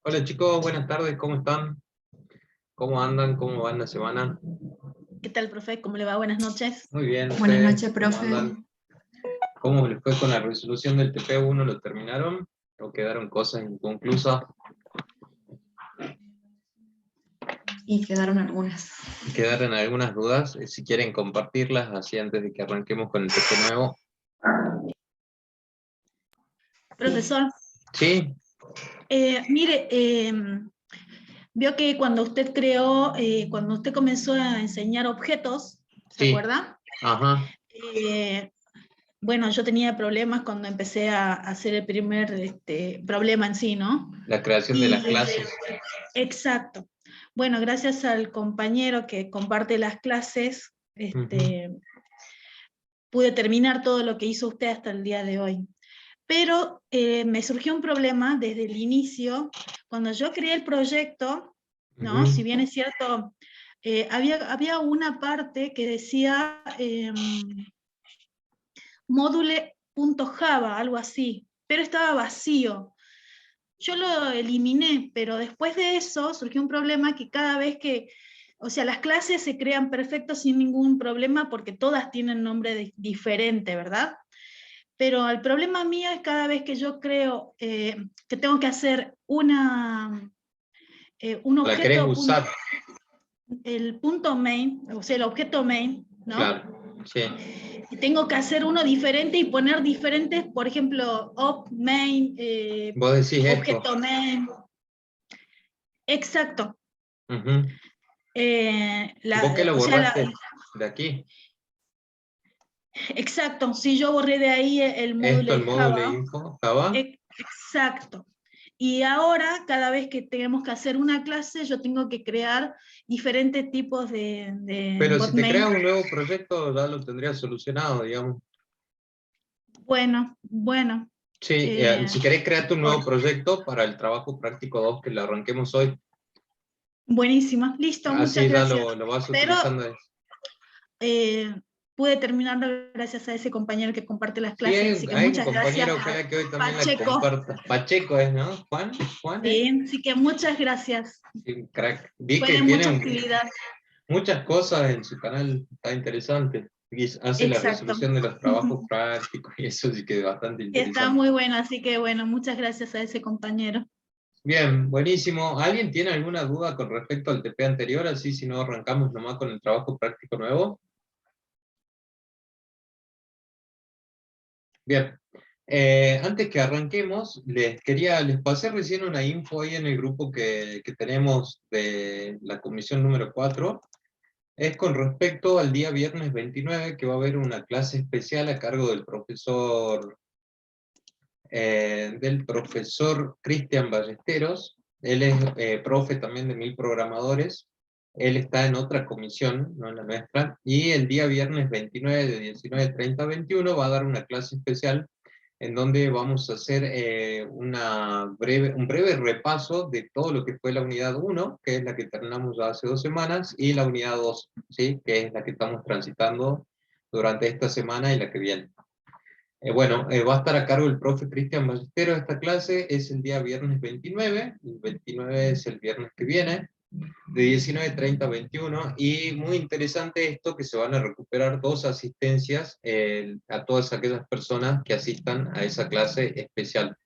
Hola chicos, buenas tardes, ¿cómo están? ¿Cómo andan? ¿Cómo van la semana? ¿Qué tal, profe? ¿Cómo le va? Buenas noches. Muy bien, Buenas ¿ustedes noches, cómo profe. andan? ¿Cómo les fue con la resolución del TP1? ¿Lo terminaron? ¿O quedaron cosas inconclusas? Y quedaron algunas. ¿Quedaron algunas dudas? Si quieren compartirlas, así antes de que arranquemos con el TP nuevo. Profesor, ¿Sí? mire, vio que cuando usted cuando usted comenzó a enseñar objetos, ¿se Sí. acuerda? Ajá. Bueno, yo tenía problemas cuando empecé a hacer el primer problema en sí, ¿no? La creación de las clases. Exacto. Bueno, gracias al compañero que comparte las clases, pude terminar todo lo que hizo usted hasta el día de hoy. Pero me surgió un problema desde el inicio, cuando yo creé el proyecto, ¿no? Si bien es cierto, había una parte que decía module.java, algo así, pero estaba vacío. Yo lo eliminé, pero después de eso surgió un problema que cada vez que, o sea, las clases se crean perfectos sin ningún problema porque todas tienen nombre diferente, ¿verdad? Pero el problema mío es cada vez que yo creo que tengo que hacer un ¿La querés objeto, usar? el punto main, o sea, el objeto main, ¿no? Claro, sí. Tengo que hacer uno diferente y poner diferentes, por ejemplo, op main, Vos decís esto. objeto main. Exacto. ¿Vos qué lo borraste de aquí? Exacto, si yo borré de ahí el módulo Esto, el de módulo Java. info, Java. Exacto. Y ahora, cada vez que tenemos que hacer una clase, yo tengo que crear diferentes tipos de Pero si te botmain. creas un nuevo proyecto, ya lo tendrías solucionado, digamos. Bueno. Sí, si querés crearte un nuevo proyecto para el trabajo práctico 2 que lo arranquemos hoy. Buenísimo, listo, Así muchas ya gracias. lo vas Pero utilizando. pude terminarlo gracias a ese compañero que comparte las Sí, clases, así que hay un muchas gracias compañero, a ojalá que hoy también la Pacheco. comparta. Pacheco es, ¿no? Juan, Sí, así que muchas gracias. Sí, crack. Vi Fue que de tiene mucha actividad. muchas cosas en su canal, está interesante. Y hace la Exacto. resolución de los trabajos prácticos y eso sí que es bastante Y está interesante. muy bueno, así que bueno, muchas gracias a ese compañero. Bien, buenísimo. ¿Alguien tiene alguna duda con respecto al TP anterior? Así si no arrancamos nomás con el trabajo práctico nuevo. Bien. Antes que arranquemos, les pasé recién una info ahí en el grupo que tenemos de la comisión número 4. Es con respecto al día viernes 29, que va a haber una clase especial a cargo del profesor Cristian Ballesteros. Él es profe también de 1000 programadores. Él está en otra comisión, no en la nuestra, y el día viernes 29 de 19:30 a 21 va a dar una clase especial en donde vamos a hacer un breve repaso de todo lo que fue la unidad 1, que es la que terminamos ya hace 2 semanas, y la unidad 2, ¿sí? Que es la que estamos transitando durante esta semana y la que viene. Bueno, va a estar a cargo el profe Cristian Ballesteros. Esta clase es el día viernes 29, el 29 es el viernes que viene, de 19:30 a 21, y muy interesante esto, que se van a recuperar 2 asistencias a todas aquellas personas que asistan a esa clase especial.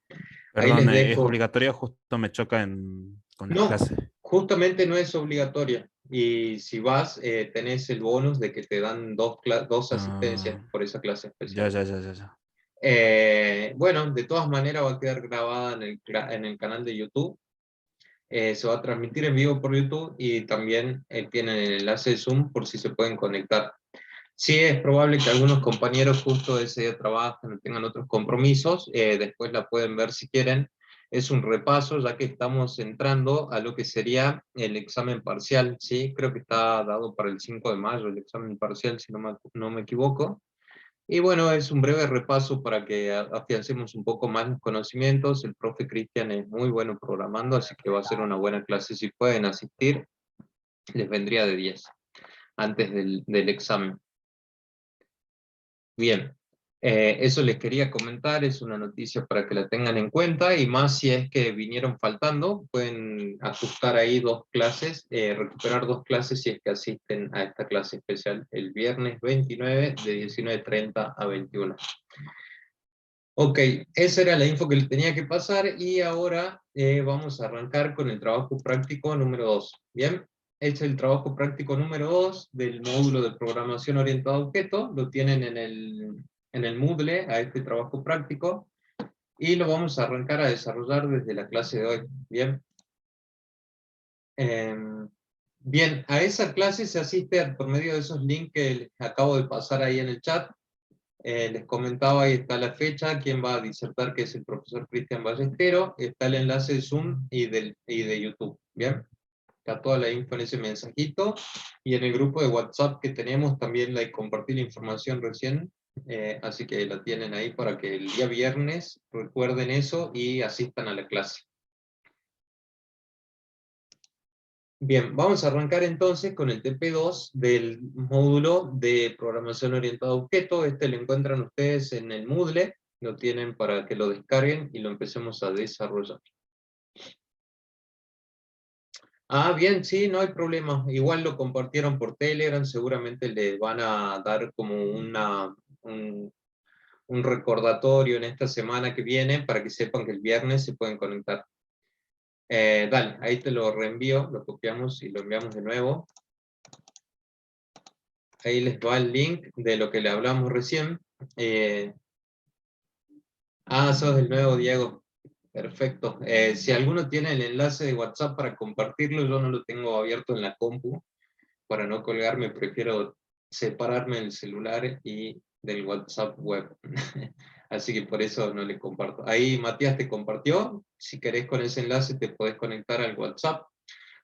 Ahí Perdón, les ¿es dejo. obligatorio? Justo me choca con las No, clases. justamente no es obligatoria, y si vas, tenés el bonus de que te dan dos asistencias por esa clase especial. Ya. Bueno, de todas maneras va a quedar grabada en el canal de YouTube. Se va a transmitir en vivo por YouTube y también tienen el enlace de Zoom por si se pueden conectar. Sí, es probable que algunos compañeros justo ese día trabajen o tengan otros compromisos, después la pueden ver si quieren. Es un repaso, ya que estamos entrando a lo que sería el examen parcial, ¿sí? Creo que está dado para el 5 de mayo el examen parcial, si no me equivoco. Y bueno, es un breve repaso para que afiancemos un poco más los conocimientos. El profe Cristian es muy bueno programando, así que va a ser una buena clase. Si pueden asistir, les vendría de 10 antes del examen. Bien, Eso les quería comentar, es una noticia para que la tengan en cuenta, y más si es que vinieron faltando, pueden ajustar ahí 2 clases, recuperar 2 clases si es que asisten a esta clase especial el viernes 29 de 19:30 a 21. Ok, esa era la info que le tenía que pasar, y ahora vamos a arrancar con el trabajo práctico número 2. Bien, este es el trabajo práctico número 2 del módulo de programación orientada a objetos, lo tienen en el Moodle a este trabajo práctico, y lo vamos a arrancar a desarrollar desde la clase de hoy. Bien, bien, a esa clase se asiste por medio de esos links que les acabo de pasar ahí en el chat. Les comentaba, ahí está la fecha, quién va a disertar, que es el profesor Cristian Ballestero, está el enlace de Zoom y de YouTube. Bien, está toda la info en ese mensajito, y en el grupo de WhatsApp que tenemos también la compartí la información recién, así que la tienen ahí para que el día viernes recuerden eso y asistan a la clase. Bien, vamos a arrancar entonces con el TP2 del módulo de programación orientada a objetos. Este lo encuentran ustedes en el Moodle, lo tienen para que lo descarguen y lo empecemos a desarrollar. Ah, bien, sí, no hay problema. Igual lo compartieron por Telegram, seguramente le van a dar como un recordatorio en esta semana que viene para que sepan que el viernes se pueden conectar. Dale, ahí te lo reenvío, lo copiamos y lo enviamos de nuevo. Ahí les va el link de lo que le hablamos recién. Sos el nuevo Diego. Perfecto. Si alguno tiene el enlace de WhatsApp para compartirlo, yo no lo tengo abierto en la compu. Para no colgarme, prefiero separarme el celular y del WhatsApp web. Así que por eso no le comparto. Ahí Matías te compartió. Si querés con ese enlace te podés conectar al WhatsApp.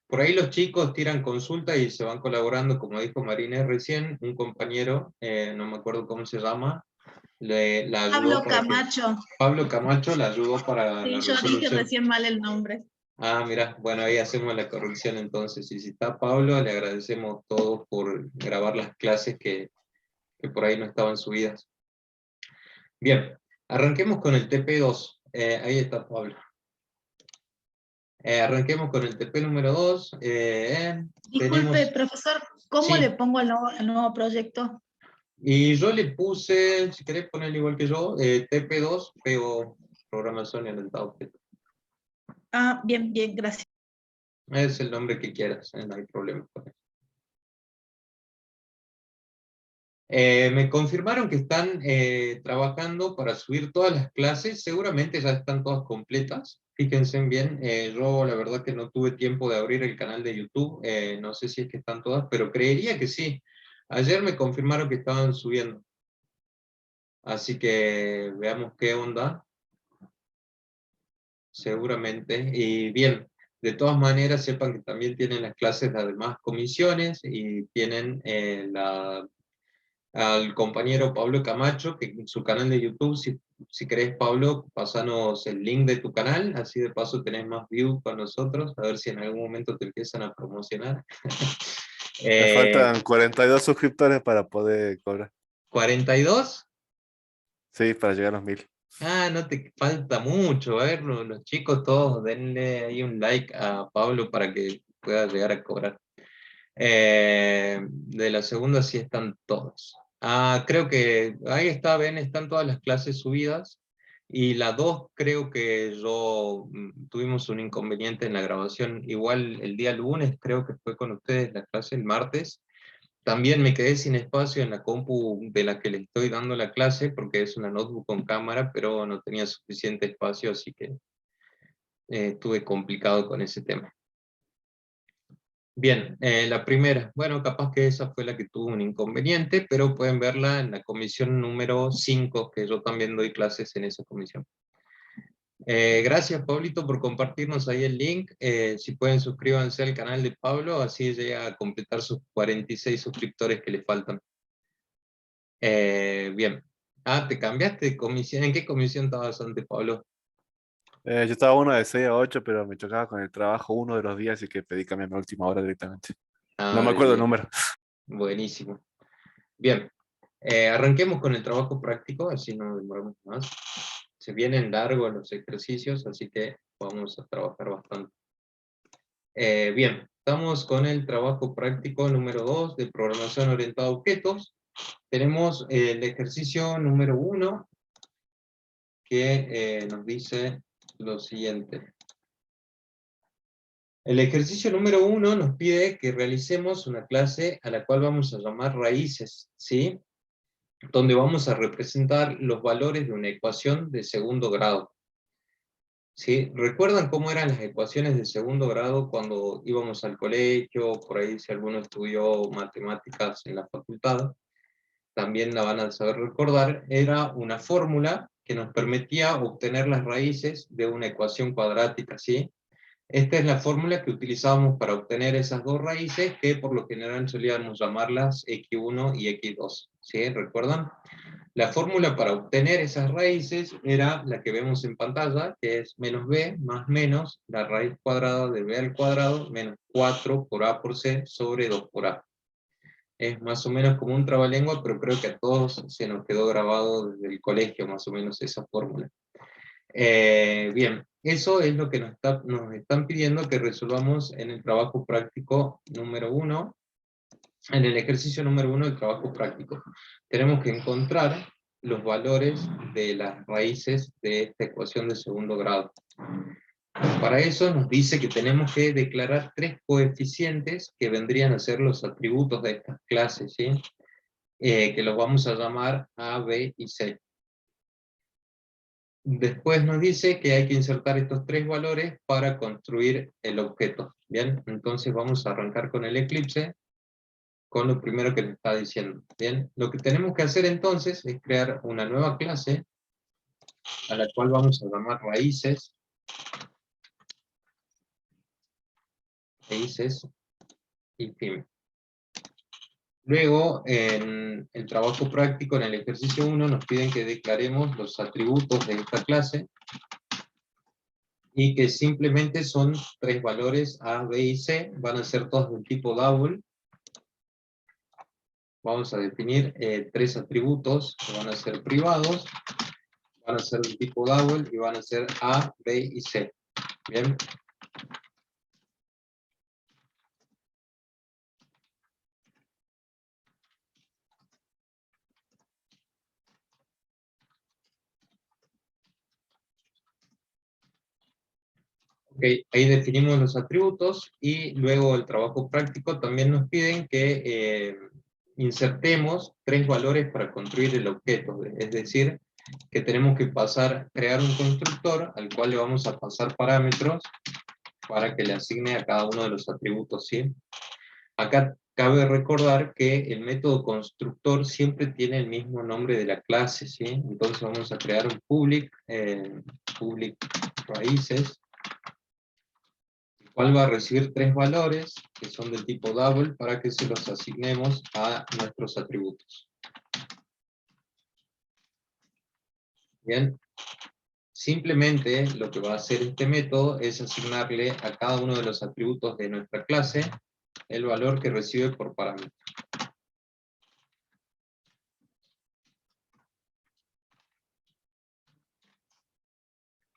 Por ahí los chicos tiran consulta y se van colaborando, como dijo Marínez recién, un compañero, no me acuerdo cómo se llama, la ayudó Pablo para que... Camacho. Pablo Camacho la ayudó para la Sí, yo dije resolución. recién mal el nombre. Ah, mira, bueno, ahí hacemos la corrección entonces. Y si está Pablo, le agradecemos todos por grabar las clases que por ahí no estaban subidas. Bien, arranquemos con el TP2. Ahí está Pablo. Arranquemos con el TP número 2. Disculpe, profesor, ¿cómo le Sí, pongo al nuevo proyecto? y yo le puse, si querés ponerlo igual que yo, TP2, PO, Programación Orientada a Objetos. Ah, bien, bien, gracias. Es el nombre que quieras, no hay problema con eso. Me confirmaron que están trabajando para subir todas las clases, seguramente ya están todas completas, fíjense bien, yo la verdad que no tuve tiempo de abrir el canal de YouTube, no sé si es que están todas, pero creería que sí. Ayer me confirmaron que estaban subiendo, así que veamos qué onda, seguramente, y bien, de todas maneras sepan que también tienen las clases de las demás comisiones, y tienen al compañero Pablo Camacho, que en su canal de YouTube, si querés, Pablo, pasanos el link de tu canal, así de paso tenés más views para nosotros, a ver si en algún momento te empiezan a promocionar. Me faltan 42 suscriptores para poder cobrar. ¿42? Sí, para llegar a los 1000. Ah, no te falta mucho. A ver, los chicos todos denle ahí un like a Pablo para que pueda llegar a cobrar. De la segunda sí están todos. Ah, creo que ahí está, ven, están todas las clases subidas. Y la 2 creo que tuvimos un inconveniente en la grabación. Igual el día lunes creo que fue con ustedes la clase el martes. También me quedé sin espacio en la compu de la que le estoy dando la clase, porque es una notebook con cámara, pero no tenía suficiente espacio, así que estuve complicado con ese tema. Bien, la primera, bueno, capaz que esa fue la que tuvo un inconveniente, pero pueden verla en la comisión número 5, que yo también doy clases en esa comisión. Gracias, Pablito, por compartirnos ahí el link. Si pueden, suscríbanse al canal de Pablo, así llega a completar sus 46 suscriptores que le faltan. Bien. Ah, ¿te cambiaste de comisión? ¿En qué comisión estabas antes, Pablo? Yo estaba uno de 6 a 8, pero me chocaba con el trabajo uno de los días, así que pedí cambiarme a última hora directamente. No Ah, me bien, acuerdo el bien. número. Buenísimo. Bien. Arranquemos con el trabajo práctico, así no demoramos más. Se vienen largos los ejercicios, así que vamos a trabajar bastante. Bien, estamos con el trabajo práctico número 2 de programación orientada a objetos. Tenemos el ejercicio número 1, que nos dice lo siguiente. El ejercicio número 1 nos pide que realicemos una clase a la cual vamos a llamar raíces, ¿sí? Donde vamos a representar los valores de una ecuación de segundo grado. ¿Sí? ¿Recuerdan cómo eran las ecuaciones de segundo grado cuando íbamos al colegio? Por ahí si alguno estudió matemáticas en la facultad, también la van a saber recordar. Era una fórmula que nos permitía obtener las raíces de una ecuación cuadrática, ¿sí? Esta es la fórmula que utilizábamos para obtener esas dos raíces, que por lo general solíamos llamarlas x1 y x2, ¿sí? ¿Recuerdan? La fórmula para obtener esas raíces era la que vemos en pantalla, que es menos b más menos la raíz cuadrada de b al cuadrado menos 4 por a por c sobre 2 por a. Es más o menos como un trabalengua, pero creo que a todos se nos quedó grabado desde el colegio más o menos esa fórmula. Bien, eso es lo que nos están pidiendo que resolvamos en el trabajo práctico número 1, en el ejercicio número 1 del trabajo práctico. Tenemos que encontrar los valores de las raíces de esta ecuación de segundo grado. Para eso nos dice que tenemos que declarar 3 coeficientes que vendrían a ser los atributos de estas clases, ¿sí? Que los vamos a llamar A, B y C. Después nos dice que hay que insertar estos 3 valores para construir el objeto. Bien, entonces vamos a arrancar con el Eclipse, con lo primero que nos está diciendo. Bien, lo que tenemos que hacer entonces es crear una nueva clase, a la cual vamos a llamar raíces y fin. Luego, en el trabajo práctico, en el ejercicio 1, nos piden que declaremos los atributos de esta clase, y que simplemente son 3 valores A, B y C, van a ser todos del tipo double. Vamos a definir 3 atributos que van a ser privados, van a ser del tipo double y van a ser A, B y C. Bien. Ok, ahí definimos los atributos, y luego el trabajo práctico también nos piden que insertemos 3 valores para construir el objeto, es decir, que tenemos que crear un constructor al cual le vamos a pasar parámetros para que le asigne a cada uno de los atributos, ¿sí? Acá cabe recordar que el método constructor siempre tiene el mismo nombre de la clase, ¿sí? Entonces vamos a crear un public raíces, cual va a recibir 3 valores, que son del tipo double, para que se los asignemos a nuestros atributos. Bien, simplemente lo que va a hacer este método es asignarle a cada uno de los atributos de nuestra clase el valor que recibe por parámetro.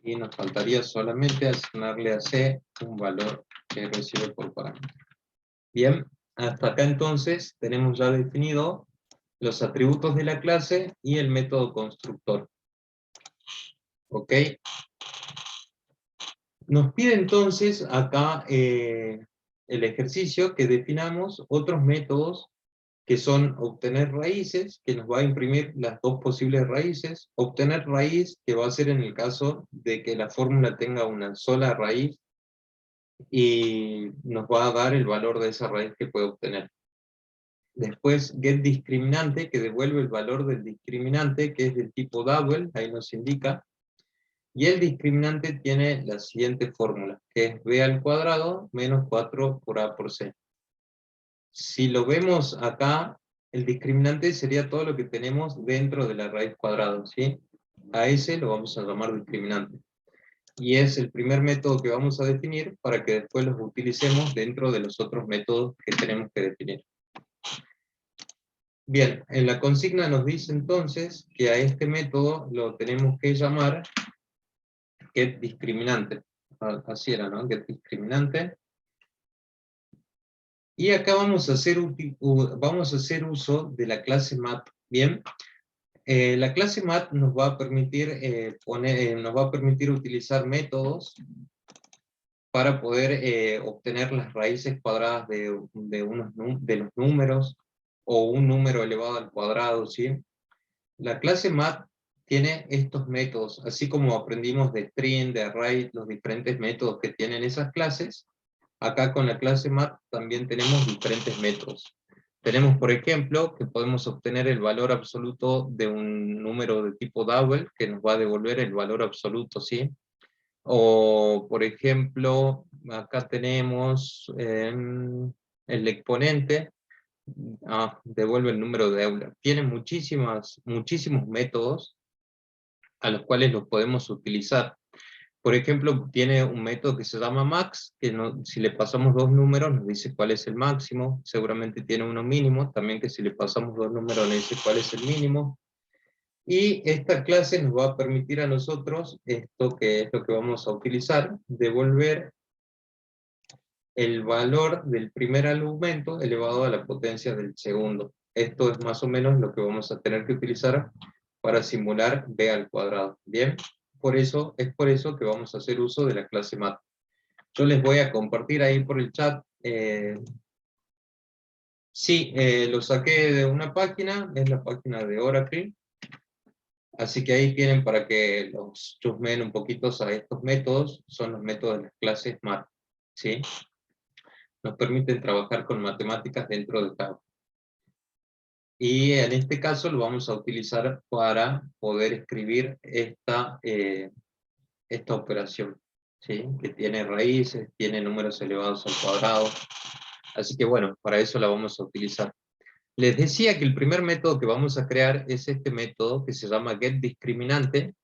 Y nos faltaría solamente asignarle a C un valor que recibe por parámetro. Bien, hasta acá entonces tenemos ya definido los atributos de la clase y el método constructor. ¿Ok? Nos pide entonces acá el ejercicio que definamos otros métodos, que son obtener raíces, que nos va a imprimir las 2 posibles raíces, obtener raíz, que va a ser en el caso de que la fórmula tenga una sola raíz, y nos va a dar el valor de esa raíz que puede obtener. Después, get discriminante, que devuelve el valor del discriminante, que es del tipo double, ahí nos indica. Y el discriminante tiene la siguiente fórmula, que es b al cuadrado menos 4 por a por c. Si lo vemos acá, el discriminante sería todo lo que tenemos dentro de la raíz cuadrada, ¿sí? A ese lo vamos a llamar discriminante. Y es el primer método que vamos a definir para que después los utilicemos dentro de los otros métodos que tenemos que definir. Bien, en la consigna nos dice entonces que a este método lo tenemos que llamar getDiscriminante. Así era, ¿no? GetDiscriminante. Y acá vamos a hacer uso de la clase Mat. Bien, la clase Mat nos va a permitir utilizar métodos para poder obtener las raíces cuadradas de los números, o un número elevado al cuadrado, ¿sí? La clase Mat tiene estos métodos, así como aprendimos de string, de array, los diferentes métodos que tienen esas clases. Acá con la clase Mat también tenemos diferentes métodos. Tenemos, por ejemplo, que podemos obtener el valor absoluto de un número de tipo double, que nos va a devolver el valor absoluto, ¿sí? O, por ejemplo, acá tenemos el exponente, devuelve el número de Euler. Tiene muchísimos métodos a los cuales los podemos utilizar. Por ejemplo, tiene un método que se llama max, que si le pasamos dos números nos dice cuál es el máximo. Seguramente tiene uno mínimo, también que si le pasamos dos números nos dice cuál es el mínimo. Y esta clase nos va a permitir a nosotros, esto que es lo que vamos a utilizar, devolver el valor del primer argumento elevado a la potencia del segundo. Esto es más o menos lo que vamos a tener que utilizar para simular b al cuadrado. ¿Bien? Es por eso que vamos a hacer uso de la clase mat. Yo les voy a compartir ahí por el chat. Lo saqué de una página, es la página de Oracle. Así que ahí tienen para que los chusmen un poquito a estos métodos, son los métodos de las clases mat. ¿Sí? Nos permiten trabajar con matemáticas dentro de Java. Y en este caso lo vamos a utilizar para poder escribir esta operación, ¿sí? Que tiene raíces, tiene números elevados al cuadrado. Así que bueno, para eso la vamos a utilizar. Les decía que el primer método que vamos a crear es este método que se llama getDiscriminante,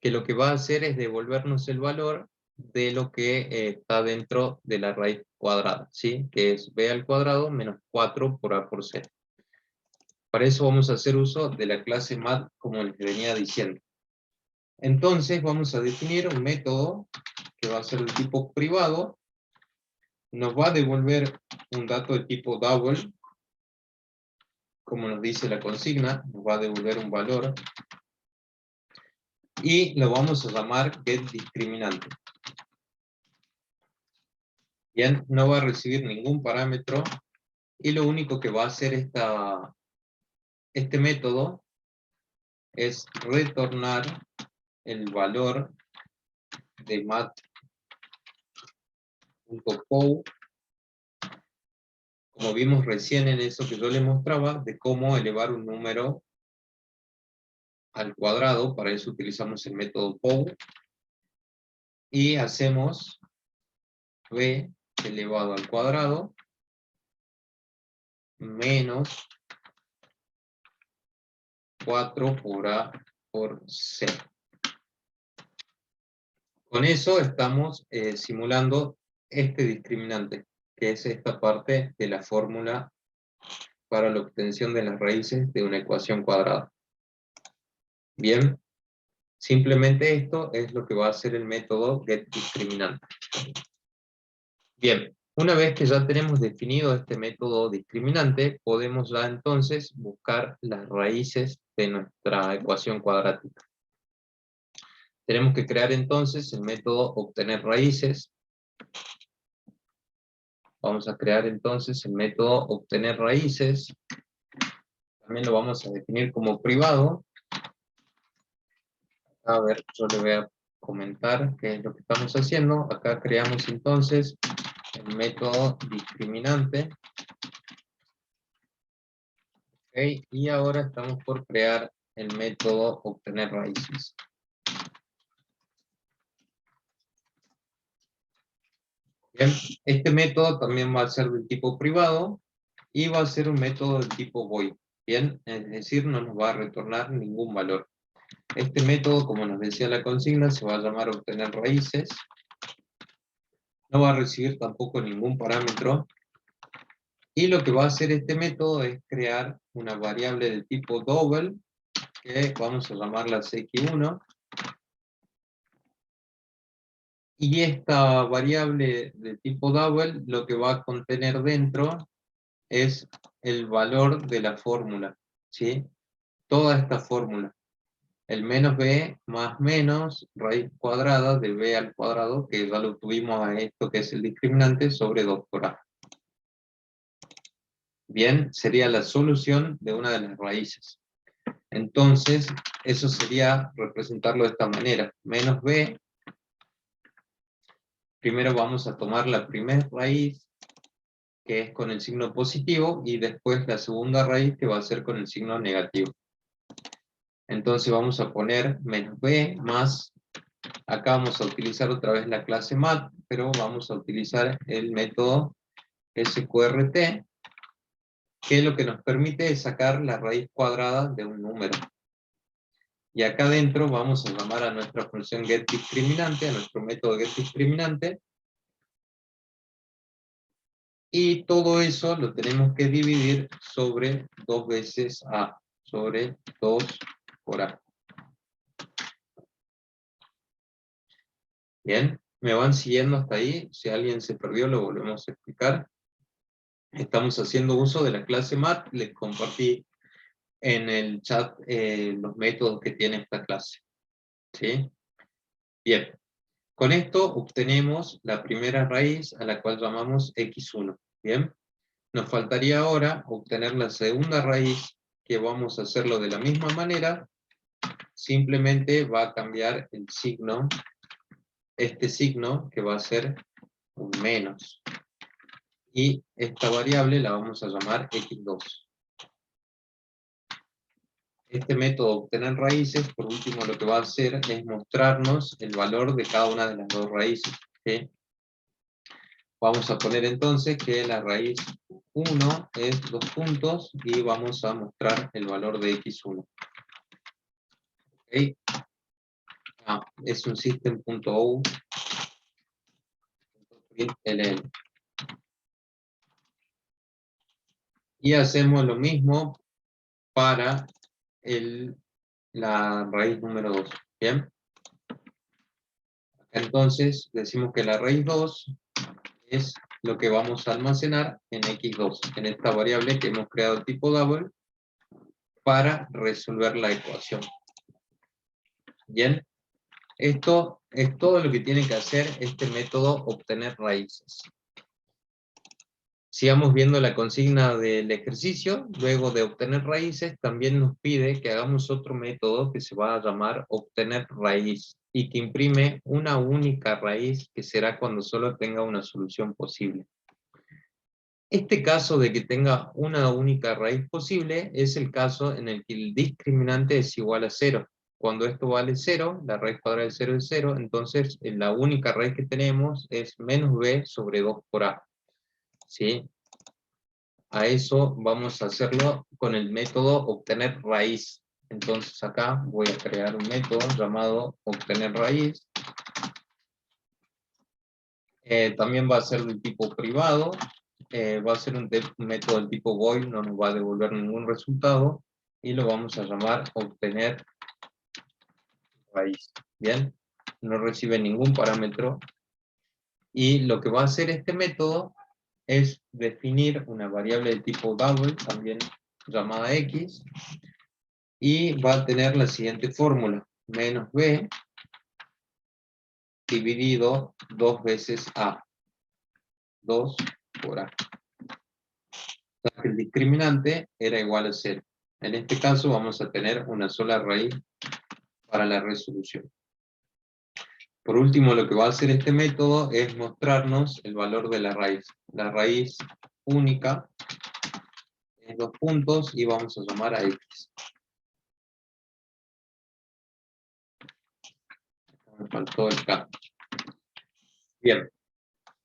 que lo que va a hacer es devolvernos el valor de lo que está dentro de la raíz cuadrada, ¿sí? Que es b al cuadrado menos 4 por a por c. Para eso vamos a hacer uso de la clase mat, como les venía diciendo. Entonces vamos a definir un método que va a ser de tipo privado, nos va a devolver un dato de tipo double, como nos dice la consigna, nos va a devolver un valor, y lo vamos a llamar getDiscriminante. Bien, no va a recibir ningún parámetro, y lo único que va a hacer este método es retornar el valor de mat.pow, como vimos recién en eso que yo les mostraba, de cómo elevar un número al cuadrado. Para eso utilizamos el método pow, y hacemos b elevado al cuadrado menos 4 por a por c. Con eso estamos simulando este discriminante, que es esta parte de la fórmula para la obtención de las raíces de una ecuación cuadrada. Bien, simplemente esto es lo que va a hacer el método getDiscriminante. Bien, una vez que ya tenemos definido este método discriminante, podemos ya entonces buscar las raíces de nuestra ecuación cuadrática. Tenemos que crear entonces el método obtener raíces. Vamos a crear entonces el método obtener raíces. También lo vamos a definir como privado. A ver, yo le voy a comentar qué es lo que estamos haciendo. Acá creamos entonces el método discriminante. Okay, y ahora estamos por crear el método obtener raíces. Bien, este método también va a ser del tipo privado y va a ser un método del tipo void. Bien, es decir, no nos va a retornar ningún valor. Este método, como nos decía la consigna, se va a llamar obtener raíces. No va a recibir tampoco ningún parámetro. Y lo que va a hacer este método es crear una variable de tipo double, que vamos a llamarla x1. Y esta variable de tipo double lo que va a contener dentro es el valor de la fórmula, ¿sí? Toda esta fórmula. El menos b más menos raíz cuadrada de b al cuadrado, que ya lo tuvimos a esto que es el discriminante, sobre 2 por a. Bien, sería la solución de una de las raíces. Entonces, eso sería representarlo de esta manera. Menos b, primero vamos a tomar la primera raíz, que es con el signo positivo, y después la segunda raíz, que va a ser con el signo negativo. Entonces vamos a poner menos b más, acá vamos a utilizar otra vez la clase mat, pero vamos a utilizar el método SQRT, que lo que nos permite es sacar la raíz cuadrada de un número. Y acá adentro vamos a llamar a nuestra función getDiscriminante, a nuestro método getDiscriminante, y todo eso lo tenemos que dividir sobre 2 veces a, sobre 2 por a. Bien, ¿me van siguiendo hasta ahí? Si alguien se perdió, lo volvemos a explicar. Estamos haciendo uso de la clase mat, les compartí en el chat los métodos que tiene esta clase. ¿Sí? Bien, con esto obtenemos la primera raíz a la cual llamamos x1. Bien, nos faltaría ahora obtener la segunda raíz, que vamos a hacerlo de la misma manera, simplemente va a cambiar el signo, este signo que va a ser un menos. Y esta variable la vamos a llamar x2. Este método de obtener raíces, por último, lo que va a hacer es mostrarnos el valor de cada una de las dos raíces. ¿Sí? Vamos a poner entonces que la raíz 1 es 2 puntos y vamos a mostrar el valor de x1. ¿Okay? Es un system.out. Y hacemos lo mismo para la raíz número 2. ¿Bien? Entonces decimos que la raíz 2 es lo que vamos a almacenar en x2, en esta variable que hemos creado el tipo double para resolver la ecuación. Bien, esto es todo lo que tiene que hacer este método obtener raíces. Sigamos viendo la consigna del ejercicio. Luego de obtener raíces, también nos pide que hagamos otro método que se va a llamar obtener raíz, y que imprime una única raíz, que será cuando solo tenga una solución posible. Este caso de que tenga una única raíz posible es el caso en el que el discriminante es igual a 0. Cuando esto vale 0, la raíz cuadrada de 0 es 0, entonces la única raíz que tenemos es menos b sobre 2 por a. ¿Sí? A eso vamos a hacerlo con el método obtener raíz. Entonces acá voy a crear un método llamado obtener raíz. También va a ser del tipo privado. Va a ser un método del tipo void, no nos va a devolver ningún resultado, y lo vamos a llamar obtener raíz. Bien, no recibe ningún parámetro, y lo que va a hacer este método es definir una variable de tipo double, también llamada x, y va a tener la siguiente fórmula: menos b dividido 2 veces a, 2 por a. El discriminante era igual a 0. En este caso vamos a tener una sola raíz para la resolución. Por último, lo que va a hacer este método es mostrarnos el valor de la raíz. La raíz única es 2 puntos y vamos a llamar a x. Me faltó el k. Bien,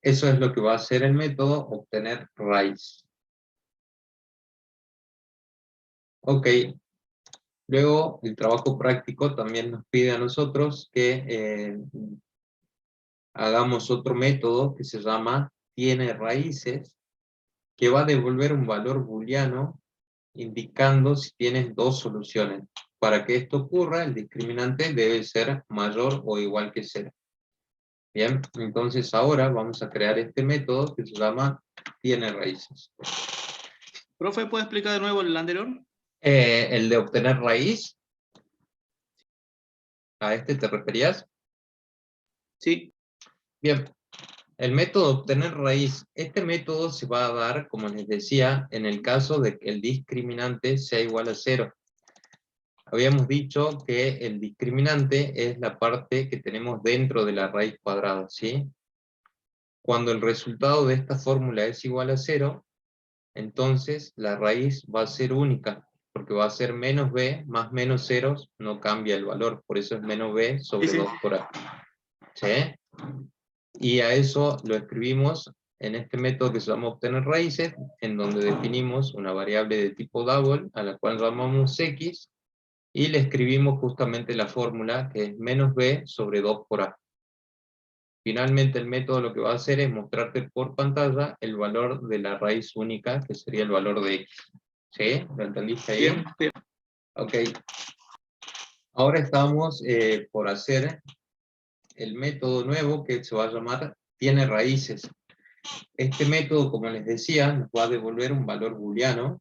eso es lo que va a hacer el método obtener raíz. Ok. Luego, el trabajo práctico también nos pide a nosotros que hagamos otro método que se llama tiene raíces, que va a devolver un valor booleano indicando si tienes dos soluciones. Para que esto ocurra, el discriminante debe ser mayor o igual que 0. Bien, entonces ahora vamos a crear este método que se llama tiene raíces. Profe, ¿puede explicar de nuevo el anterior? El de obtener raíz, ¿a este te referías? Sí. Bien, el método obtener raíz, este método se va a dar, como les decía, en el caso de que el discriminante sea igual a 0. Habíamos dicho que el discriminante es la parte que tenemos dentro de la raíz cuadrada, ¿sí? Cuando el resultado de esta fórmula es igual a 0, entonces la raíz va a ser única, porque va a ser menos b más menos ceros, no cambia el valor, por eso es menos b sobre Sí. 2 por a. ¿Sí? Y a eso lo escribimos en este método que se llama obtener raíces, en donde definimos una variable de tipo double, a la cual llamamos x, y le escribimos justamente la fórmula, que es menos b sobre 2 por a. Finalmente el método lo que va a hacer es mostrarte por pantalla el valor de la raíz única, que sería el valor de x. ¿Sí? ¿Lo entendiste ahí? Bien, bien. Ok. Ahora estamos por hacer el método nuevo que se va a llamar tiene raíces. Este método, como les decía, nos va a devolver un valor booleano,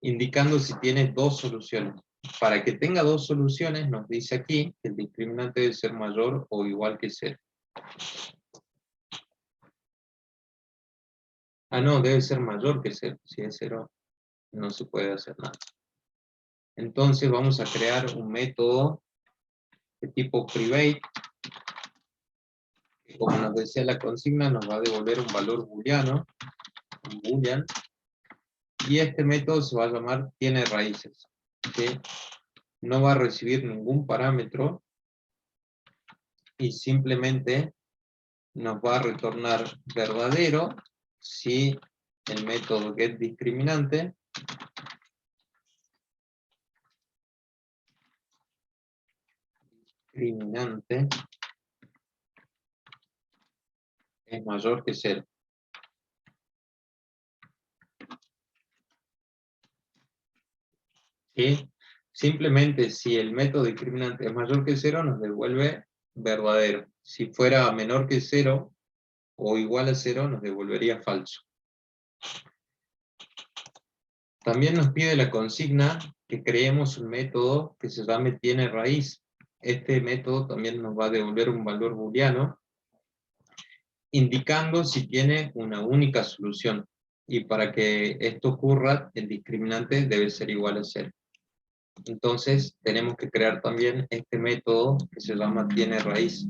indicando si tiene dos soluciones. Para que tenga dos soluciones, nos dice aquí que el discriminante debe ser mayor o igual que 0. Ah, no, debe ser mayor que 0. Si es 0, no se puede hacer nada. Entonces vamos a crear un método de tipo private, que, como nos decía la consigna, nos va a devolver un valor booleano, un boolean, y este método se va a llamar tiene raíces, ¿sí? No va a recibir ningún parámetro, y simplemente nos va a retornar verdadero si el método getDiscriminante es mayor que 0. ¿Sí? Simplemente si el método discriminante es mayor que 0, nos devuelve verdadero. Si fuera menor que 0 o igual a 0, nos devolvería falso. También nos pide la consigna que creemos un método que se llame tiene raíz. Este método también nos va a devolver un valor booleano, indicando si tiene una única solución. Y para que esto ocurra, el discriminante debe ser igual a 0. Entonces tenemos que crear también este método que se llama tiene raíz.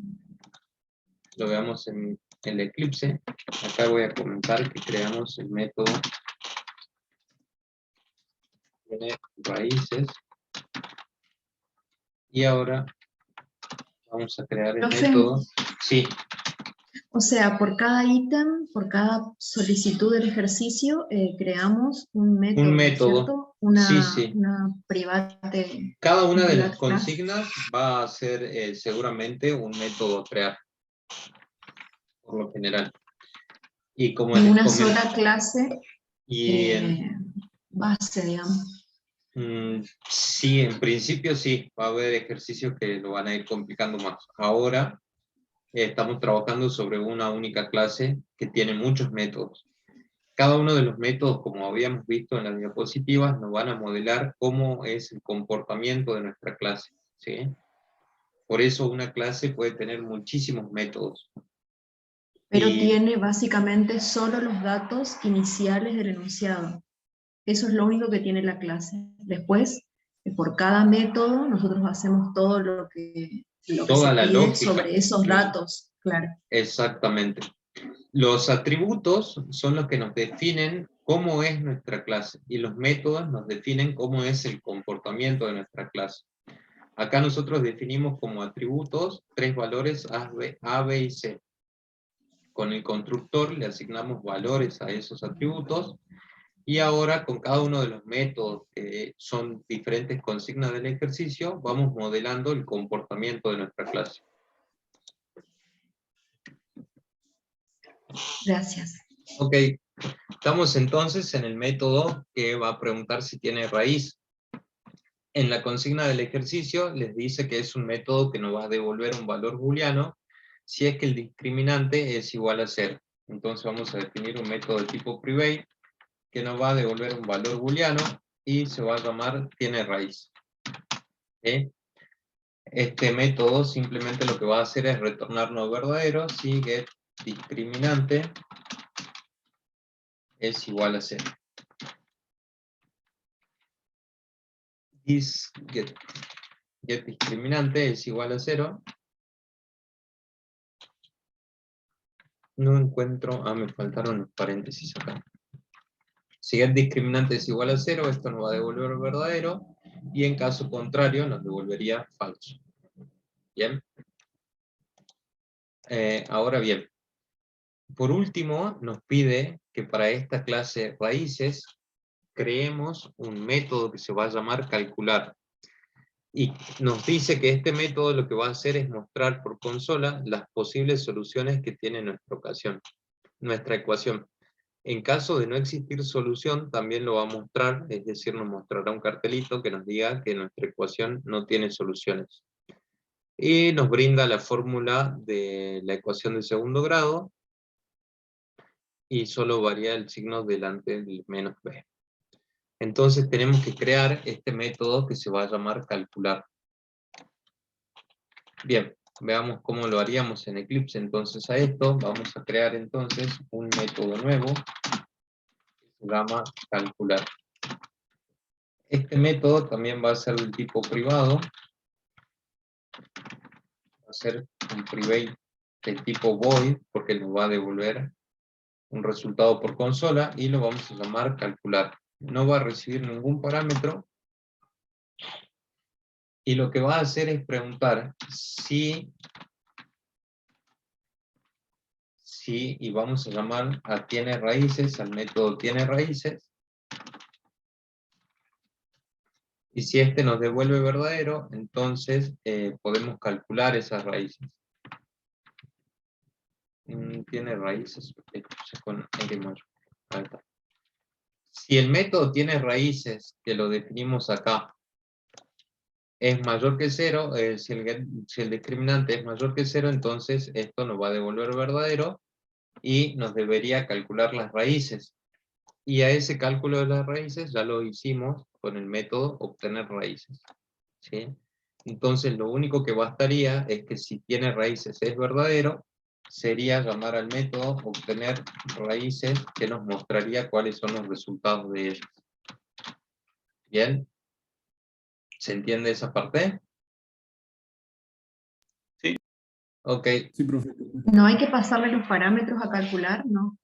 Lo veamos en el Eclipse. Acá voy a comentar que creamos el método tiene raíces. Y ahora vamos a crear el Profe. método. Sí, O sea, por cada ítem, por cada solicitud del ejercicio, creamos un método, un método. ¿cierto? Una, Sí, sí. una private. Cada una de las private class. consignas va a ser seguramente un método crear, por lo general. Y como Y les una comento, sola clase y base, digamos. sí, en principio sí, va a haber ejercicios que lo van a ir complicando más. Ahora estamos trabajando sobre una única clase que tiene muchos métodos. Cada uno de los métodos, como habíamos visto en las diapositivas, nos van a modelar cómo es el comportamiento de nuestra clase, ¿sí? Por eso una clase puede tener muchísimos métodos. Pero Y tiene básicamente solo los datos iniciales del enunciado. Eso es lo único que tiene la clase. Después, por cada método, nosotros hacemos todo lo que toda se la pide lógica. sobre esos datos, claro. Exactamente. Los atributos son los que nos definen cómo es nuestra clase, y los métodos nos definen cómo es el comportamiento de nuestra clase. Acá nosotros definimos como atributos 3 valores A, B y C. Con el constructor le asignamos valores a esos atributos, y ahora con cada uno de los métodos que son diferentes consignas del ejercicio, vamos modelando el comportamiento de nuestra clase. Gracias. Ok, Estamos entonces en el método que va a preguntar si tiene raíz. En la consigna del ejercicio les dice que es un método que nos va a devolver un valor booleano si es que el discriminante es igual a 0. Entonces vamos a definir un método de tipo private que nos va a devolver un valor booleano y se va a llamar tiene raíz. ¿Sí? Este método simplemente lo que va a hacer es retornarnos verdadero si get discriminante es igual a 0. Get discriminante es igual a 0. No encuentro, me faltaron los paréntesis acá. Si get discriminante es igual a 0, esto nos va a devolver verdadero, y en caso contrario nos devolvería falso. ¿Bien? Ahora bien, por último nos pide que para esta clase raíces creemos un método que se va a llamar calcular. Y nos dice que este método lo que va a hacer es mostrar por consola las posibles soluciones que tiene nuestra ecuación. En caso de no existir solución, también lo va a mostrar, es decir, nos mostrará un cartelito que nos diga que nuestra ecuación no tiene soluciones. Y nos brinda la fórmula de la ecuación de segundo grado, y solo varía el signo delante del menos b. Entonces tenemos que crear este método que se va a llamar calcular. Bien, veamos cómo lo haríamos en Eclipse. Entonces a esto vamos a crear entonces un método nuevo que se llama calcular. Este método también va a ser del tipo privado. Va a ser un private del tipo void, porque nos va a devolver un resultado por consola, y lo vamos a llamar calcular. No va a recibir ningún parámetro, y lo que va a hacer es preguntar si, y vamos a llamar a tiene raíces, al método tiene raíces, y si este nos devuelve verdadero, entonces podemos calcular esas raíces. Tiene raíces, con R mayor. Ahí está. Si el método tiene raíces, que lo definimos acá, es mayor que 0, si el discriminante es mayor que 0, entonces esto nos va a devolver verdadero, y nos debería calcular las raíces. Y a ese cálculo de las raíces ya lo hicimos con el método obtener raíces. ¿Sí? Entonces lo único que bastaría es que si tiene raíces es verdadero, sería llamar al método obtener raíces, que nos mostraría cuáles son los resultados de ellas. ¿Bien? ¿Se entiende esa parte? Sí. Ok. Sí, profe. ¿No hay que pasarle los parámetros a calcular? No.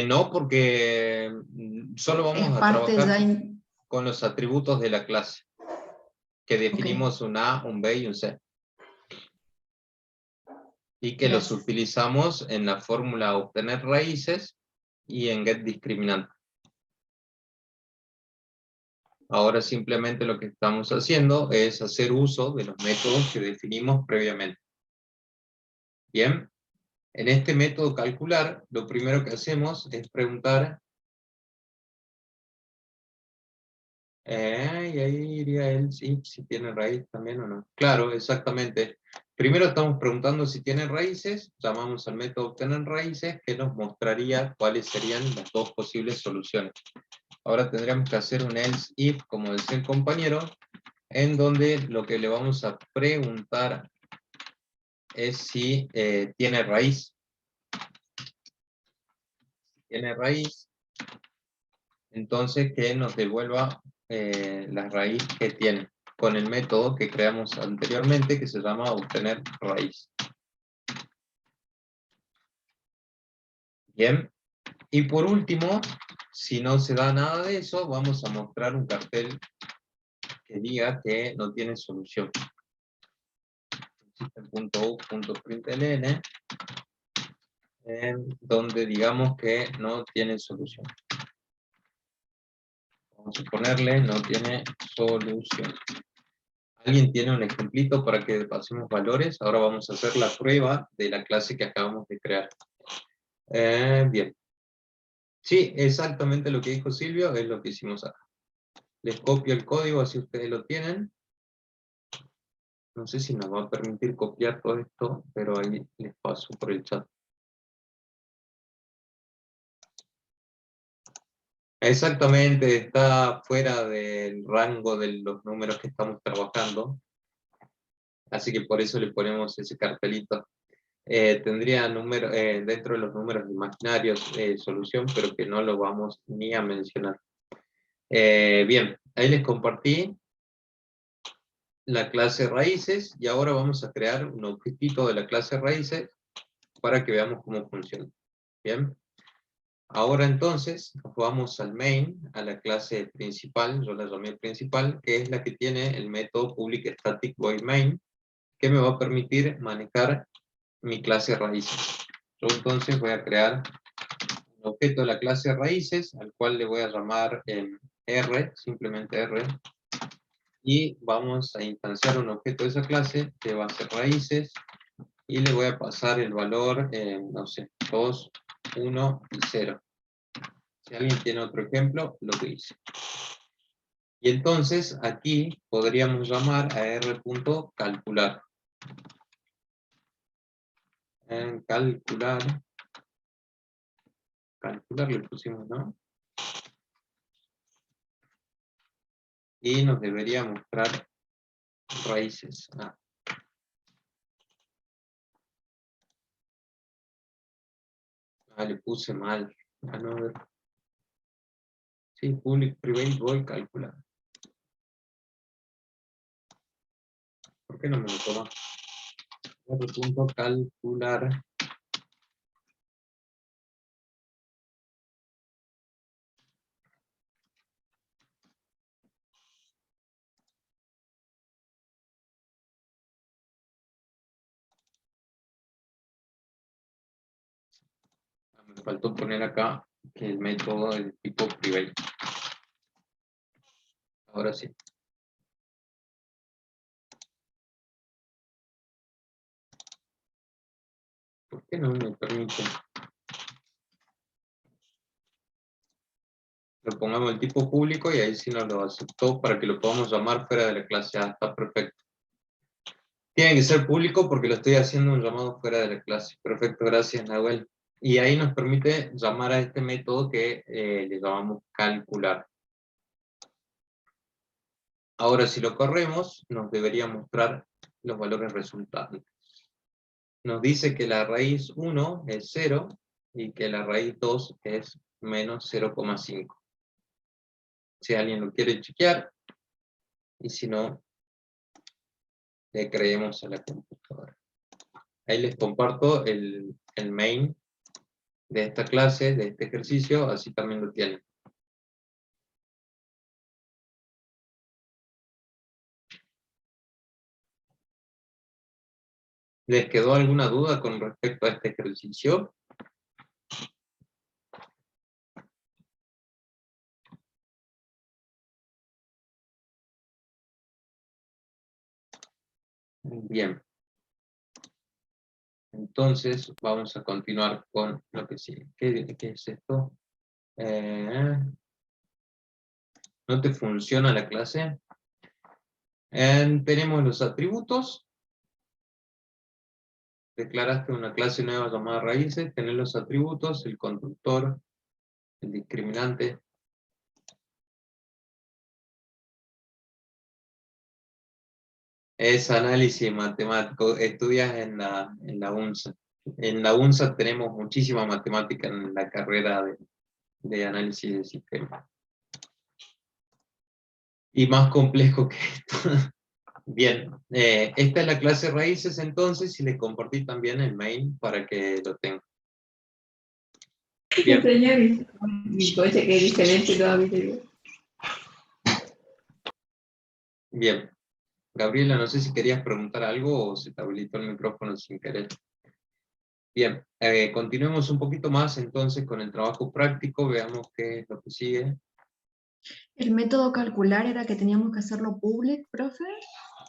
No, porque solo vamos Es a parte trabajar ya... con los atributos de la clase, que definimos un A, un B y un C. Y que los Gracias. utilizamos en la fórmula obtener raíces y en get discriminante. Ahora simplemente lo que estamos haciendo es hacer uso de los métodos que definimos previamente. Bien, en este método calcular, lo primero que hacemos es preguntar, y ahí iría él, si tiene raíz también o no. Claro, exactamente. Primero estamos preguntando si tiene raíces, llamamos al método obtener raíces, que nos mostraría cuáles serían las dos posibles soluciones. Ahora tendríamos que hacer un else if, como decía el compañero, en donde lo que le vamos a preguntar es si tiene raíz. Si tiene raíz, entonces que nos devuelva la raíz que tiene, con el método que creamos anteriormente, que se llama obtener raíz. Bien, y por último, si no se da nada de eso, vamos a mostrar un cartel que diga que no tiene solución. System.out.println, donde digamos que no tiene solución. Vamos a ponerle no tiene solución. ¿Alguien tiene un ejemplito para que pasemos valores? Ahora vamos a hacer la prueba de la clase que acabamos de crear. Bien. Sí, exactamente lo que dijo Silvio es lo que hicimos acá. Les copio el código, así ustedes lo tienen. No sé si nos va a permitir copiar todo esto, pero ahí les paso por el chat. Exactamente, está fuera del rango de los números que estamos trabajando. Así que por eso le ponemos ese cartelito. Tendría dentro de los números imaginarios solución, pero que no lo vamos ni a mencionar. Bien, ahí les compartí la clase raíces, y ahora vamos a crear un objetito de la clase raíces para que veamos cómo funciona. Bien, ahora entonces nos vamos al main, a la clase principal, yo la llamé principal, que es la que tiene el método public static void main, que me va a permitir manejar mi clase raíces. Yo entonces voy a crear un objeto de la clase raíces, al cual le voy a llamar R, simplemente R, y vamos a instanciar un objeto de esa clase que va a ser raíces, y le voy a pasar el valor, no sé, 2, 1 y 0. Si alguien tiene otro ejemplo, lo que hice. Y entonces aquí podríamos llamar a r.calcular. Calcular le pusimos, ¿no? Y nos debería mostrar raíces. Le puse mal. No, a ver. Sí, public private void calcular. ¿Por qué no me lo toma? R.calcular. Me faltó poner acá que el método del tipo private. Ahora sí. ¿Por qué no me permite? Lo pongamos el tipo público y ahí sí nos lo aceptó para que lo podamos llamar fuera de la clase A. Está perfecto. Tiene que ser público porque lo estoy haciendo un llamado fuera de la clase. Perfecto, gracias, Nahuel. Y ahí nos permite llamar a este método que le llamamos calcular. Ahora, si lo corremos, nos debería mostrar los valores resultantes. Nos dice que la raíz 1 es 0 y que la raíz 2 es menos 0,5. Si alguien lo quiere chequear, y si no, le creemos a la computadora. Ahí les comparto el main de esta clase, de este ejercicio, así también lo tienen. ¿Les quedó alguna duda con respecto a este ejercicio? Bien. Entonces, vamos a continuar con lo que sigue. ¿Qué es esto? ¿No te funciona la clase? Tenemos los atributos. Declaraste una clase nueva llamada raíces. Tenés los atributos, el constructor, el discriminante. Es análisis matemático. Estudias en la UNSA. En la UNSA tenemos muchísima matemática en la carrera de análisis de sistemas. Y más complejo que esto. Bien, esta es la clase raíces entonces, y les compartí también el main para que lo tengan. Bien. Mi coche que es diferente todavía. Bien. Gabriela, no sé si querías preguntar algo o se te habilitó el micrófono sin querer. Bien, continuemos un poquito más entonces con el trabajo práctico, veamos qué es lo que sigue. ¿El método calcular era que teníamos que hacerlo public, profe?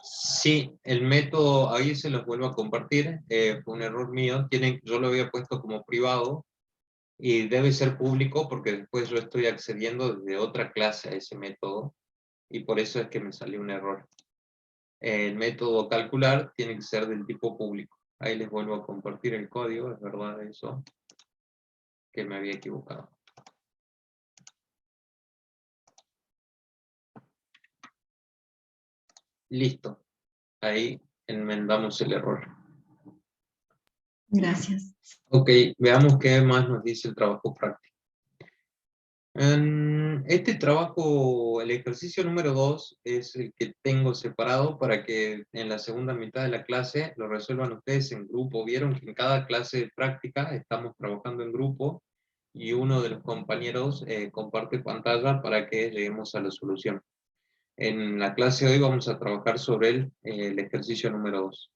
Sí, el método, ahí se los vuelvo a compartir, fue un error mío, yo lo había puesto como privado, Y debe ser público porque después yo estoy accediendo desde otra clase a ese método, y por eso es que me salió un error. El método calcular tiene que ser del tipo público. Ahí les vuelvo a compartir el código, es verdad eso, que me había equivocado. Listo. Ahí enmendamos el error. Gracias. Ok, veamos qué más nos dice el trabajo práctico. En este trabajo, el ejercicio número 2 es el que tengo separado para que en la segunda mitad de la clase lo resuelvan ustedes en grupo. Vieron que en cada clase de práctica estamos trabajando en grupo y uno de los compañeros comparte pantalla para que lleguemos a la solución. En la clase de hoy vamos a trabajar sobre el ejercicio número 2.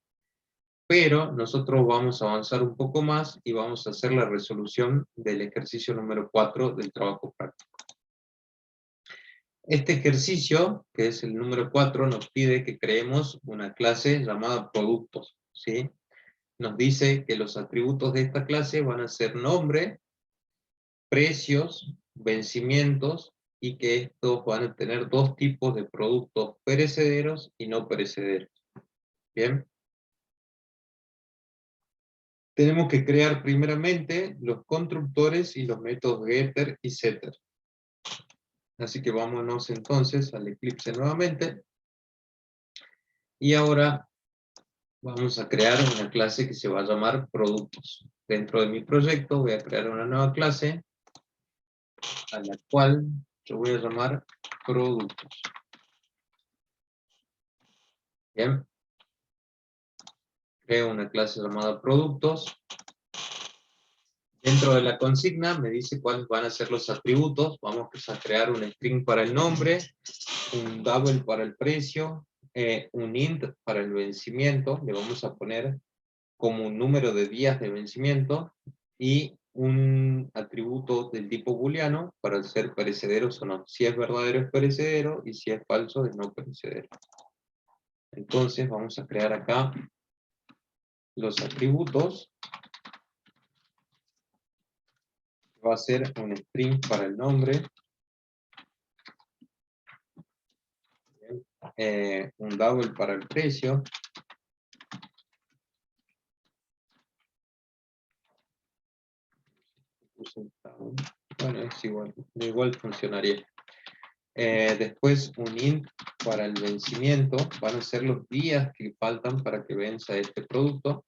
Pero nosotros vamos a avanzar un poco más y vamos a hacer la resolución del ejercicio número 4 del trabajo práctico. Este ejercicio, que es el número 4, nos pide que creemos una clase llamada productos, ¿sí? Nos dice que los atributos de esta clase van a ser nombre, precios, vencimientos, y que estos van a tener dos tipos de productos perecederos y no perecederos. ¿Bien? Tenemos que crear primeramente los constructores y los métodos getter y setter. Así que vámonos entonces al Eclipse nuevamente. Y ahora vamos a crear una clase que se va a llamar productos. Dentro de mi proyecto voy a crear una nueva clase a la cual yo voy a llamar productos. Bien. Creo una clase llamada productos. Dentro de la consigna me dice cuáles van a ser los atributos. Vamos a crear un string para el nombre, un double para el precio, un int para el vencimiento, le vamos a poner como un número de días de vencimiento, y un atributo del tipo booleano para ser perecederos o no. Si es verdadero es perecedero, y si es falso es no perecedero. Entonces vamos a crear acá los atributos. Va a ser un string para el nombre, un double para el precio, bueno, es igual funcionaría. Después un int para el vencimiento, van a ser los días que faltan para que venza este producto.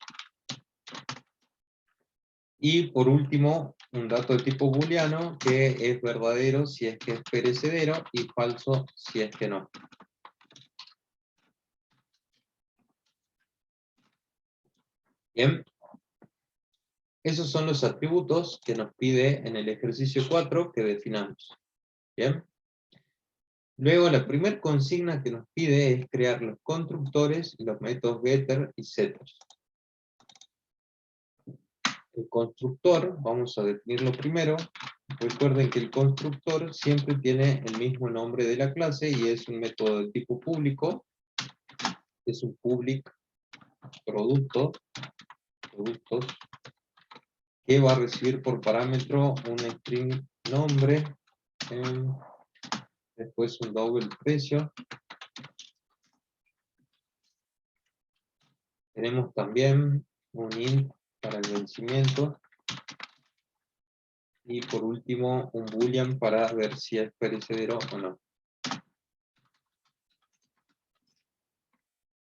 Y por último, un dato de tipo booleano que es verdadero si es que es perecedero y falso si es que no. Bien. Esos son los atributos que nos pide en el ejercicio 4 que definamos. Bien. Luego la primera consigna que nos pide es crear los constructores y los métodos getter y setter. El constructor, vamos a definirlo primero. Recuerden que el constructor siempre tiene el mismo nombre de la clase y es un método de tipo público. Es un public productos, que va a recibir por parámetro un string nombre, después un double precio. Tenemos también un int para el vencimiento. Y por último, un boolean para ver si es perecedero o no.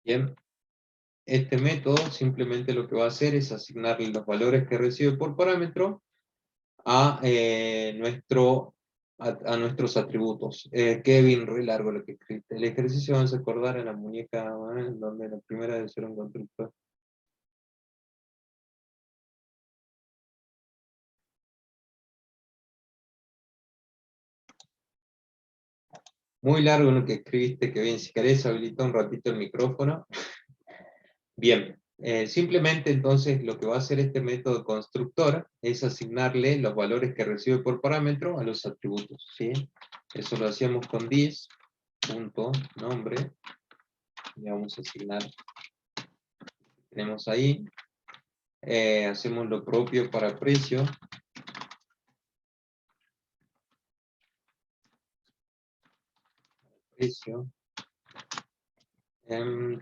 Bien. Este método simplemente lo que va a hacer es asignarle los valores que recibe por parámetro a, nuestros atributos. Kevin, re largo lo que escribiste. El ejercicio vamos a acordar a la muñeca, donde la primera debe ser un constructor. Muy largo lo que escribiste, Kevin. Si querés habilita un ratito el micrófono. Bien. Simplemente entonces lo que va a hacer este método constructor es asignarle los valores que recibe por parámetro a los atributos, ¿sí? Eso lo hacíamos con this.nombre. Le vamos a asignar, tenemos ahí. Hacemos lo propio para precio. precio.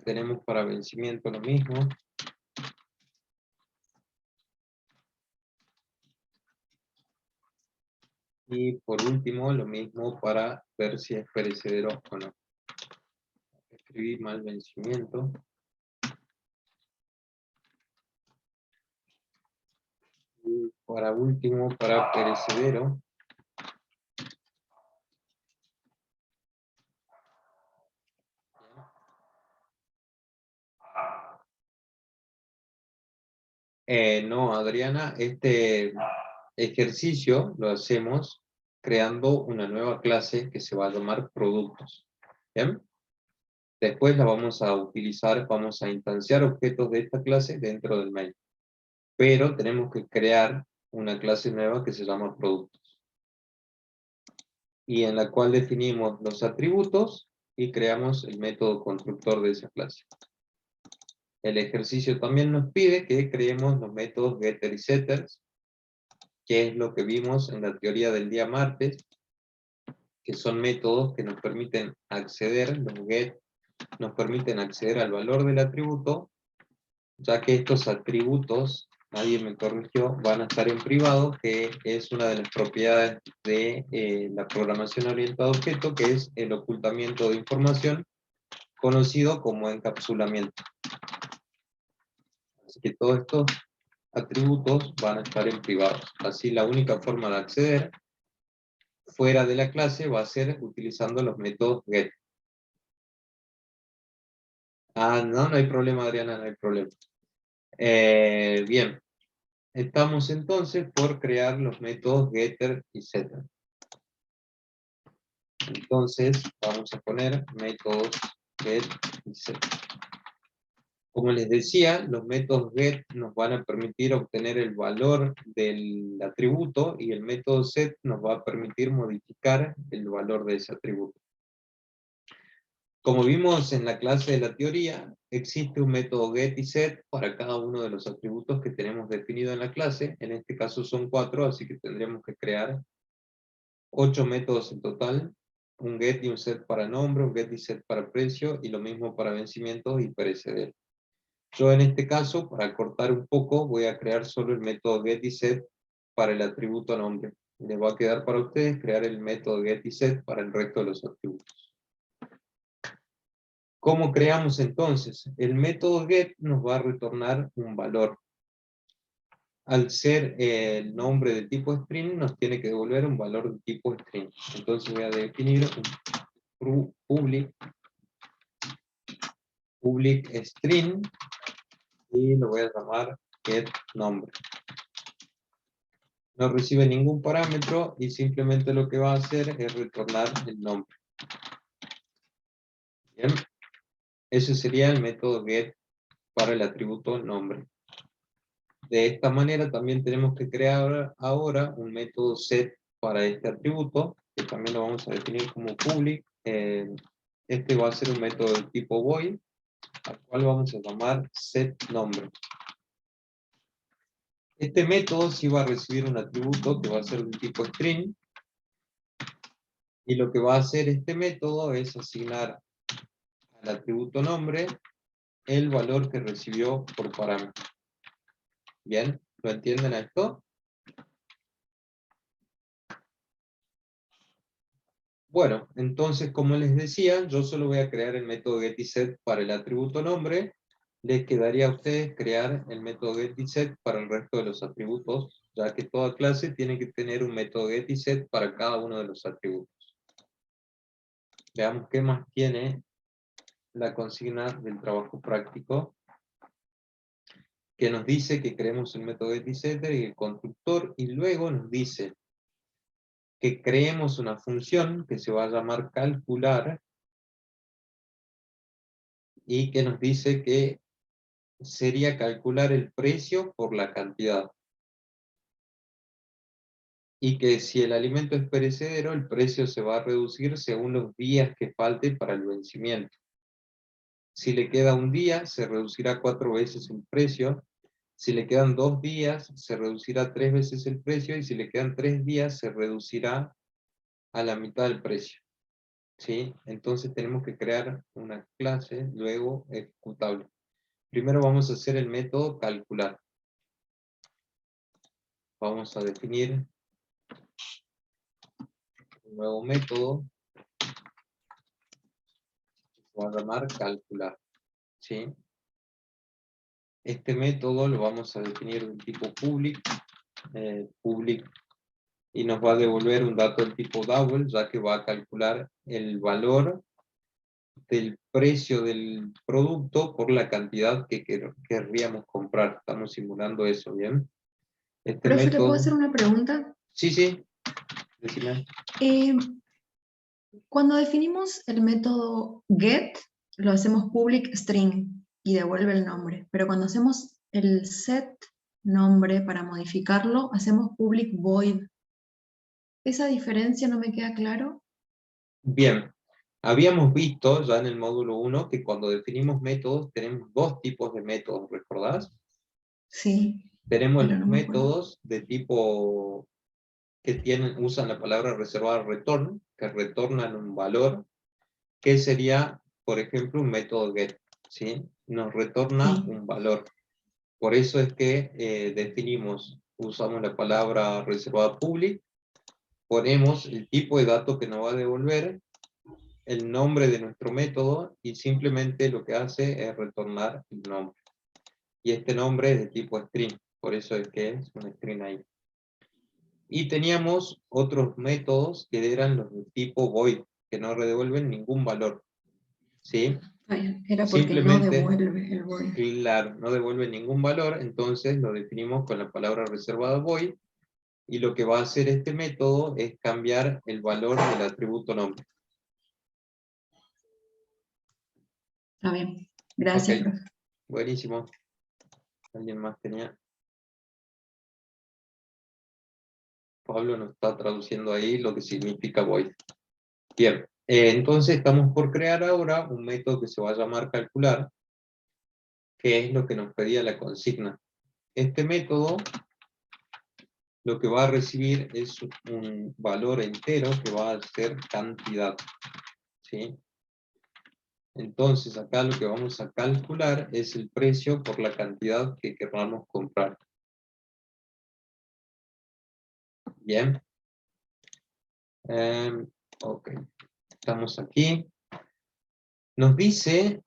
Tenemos para vencimiento lo mismo. Y por último, lo mismo para ver si es perecedero o no. Escribí mal vencimiento. Y para último, para perecedero. No, Adriana, este ejercicio lo hacemos creando una nueva clase que se va a llamar productos. ¿Bien? Después la vamos a utilizar, vamos a instanciar objetos de esta clase dentro del main. Pero tenemos que crear una clase nueva que se llama productos. Y en la cual definimos los atributos y creamos el método constructor de esa clase. El ejercicio también nos pide que creemos los métodos getter y setters, que es lo que vimos en la teoría del día martes, que son métodos que nos permiten acceder, los get, nos permiten acceder al valor del atributo, ya que estos atributos, nadie me corrigió, van a estar en privado, que es una de las propiedades de la programación orientada a objeto, que es el ocultamiento de información, conocido como encapsulamiento. Así que todos estos atributos van a estar en privados. Así la única forma de acceder fuera de la clase va a ser utilizando los métodos get. No hay problema, Adriana, no hay problema. Bien, estamos entonces por crear los métodos getter y setter. Entonces vamos a poner métodos get y setter. Como les decía, los métodos get nos van a permitir obtener el valor del atributo y el método set nos va a permitir modificar el valor de ese atributo. Como vimos en la clase de la teoría, existe un método get y set para cada uno de los atributos que tenemos definido en la clase. En este caso son 4, así que tendremos que crear 8 métodos en total. Un get y un set para nombre, un get y set para precio, y lo mismo para vencimientos y perecedero. Yo en este caso, para cortar un poco, voy a crear solo el método get y set para el atributo nombre. Les va a quedar para ustedes crear el método get y set para el resto de los atributos. ¿Cómo creamos entonces? El método get nos va a retornar un valor. Al ser el nombre de tipo string, nos tiene que devolver un valor de tipo string. Entonces voy a definir un public string y lo voy a llamar get nombre. No recibe ningún parámetro y simplemente lo que va a hacer es retornar el nombre. Bien. Ese sería el método get para el atributo nombre. De esta manera también tenemos que crear ahora un método set para este atributo, que también lo vamos a definir como public. Este va a ser un método de tipo void, al cual vamos a llamar set nombre. Este método sí va a recibir un atributo que va a ser de tipo string, y lo que va a hacer este método es asignar al atributo nombre el valor que recibió por parámetro. ¿Bien? ¿Lo entienden a esto? Bueno, entonces como les decía, yo solo voy a crear el método getIset para el atributo nombre. Les quedaría a ustedes crear el método getIset para el resto de los atributos, ya que toda clase tiene que tener un método getIset para cada uno de los atributos. Veamos qué más tiene la consigna del trabajo práctico, que nos dice que creemos el método getIsetter y el constructor, y luego nos dice que creemos una función que se va a llamar calcular, y que nos dice que sería calcular el precio por la cantidad. Y que si el alimento es perecedero, el precio se va a reducir según los días que falte para el vencimiento. Si le queda un día, se reducirá 4 veces el precio. Si le quedan 2 días, se reducirá 3 veces el precio. Y si le quedan 3 días, se reducirá a la mitad del precio. ¿sí? Entonces tenemos que crear una clase, luego ejecutable. Primero vamos a hacer el método calcular. Vamos a definir un nuevo método, se va a llamar calcular, ¿sí? Este método lo vamos a definir de tipo public, public, y nos va a devolver un dato del tipo double, ya que va a calcular el valor del precio del producto por la cantidad que querríamos comprar. Estamos simulando eso, ¿bien? Este Profe, ¿le puedo método... hacer una pregunta? Sí, sí, decime. Eh, Cuando definimos el método get, lo hacemos public string y devuelve el nombre. Pero cuando hacemos el set nombre para modificarlo, hacemos public void. ¿Esa diferencia no me queda claro? Bien, habíamos visto ya en el módulo 1 que cuando definimos métodos tenemos dos tipos de métodos, ¿recordás? Sí, Tenemos pero los no me acuerdo. métodos de tipo que usan la palabra reservada return, que retornan un valor, que sería, por ejemplo, un método get, ¿sí? Nos retorna Sí, un valor. Por eso es que usamos la palabra reservada public, ponemos el tipo de dato que nos va a devolver, el nombre de nuestro método, y simplemente lo que hace es retornar el nombre. Y este nombre es de tipo string, por eso es que es un string ahí. Y teníamos otros métodos que eran los de tipo void, que no devuelven ningún valor, ¿sí? está bien. Era porque no Simplemente, devuelve el void. claro, no devuelve ningún valor, entonces lo definimos con la palabra reservada void, y lo que va a hacer este método es cambiar el valor del atributo nombre. Está bien. Gracias, Ok, profe. buenísimo. ¿Alguien más tenía? Pablo nos está traduciendo ahí lo que significa void. Bien, entonces estamos por crear ahora un método que se va a llamar calcular, que es lo que nos pedía la consigna. Este método lo que va a recibir es un valor entero que va a ser cantidad, ¿sí? Entonces acá lo que vamos a calcular es el precio por la cantidad que queramos comprar. Bien. Ok, estamos aquí. Nos dice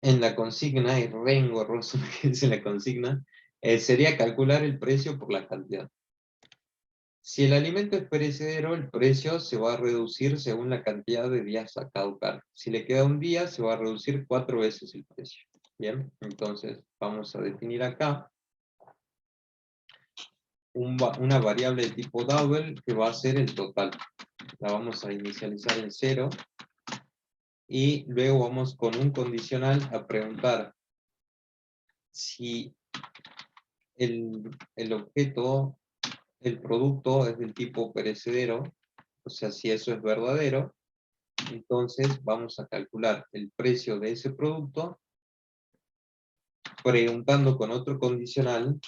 en la consigna, y re engorroso que dice la consigna, sería calcular el precio por la cantidad. Si el alimento es perecedero, el precio se va a reducir según la cantidad de días a caducar. Si le queda un día, se va a reducir 4 veces el precio. Bien, entonces vamos a definir acá una variable de tipo double que va a ser el total. La vamos a inicializar en 0. Y luego vamos con un condicional a preguntar si el objeto, el producto es del tipo perecedero, o sea, si eso es verdadero, entonces vamos a calcular el precio de ese producto preguntando con otro condicional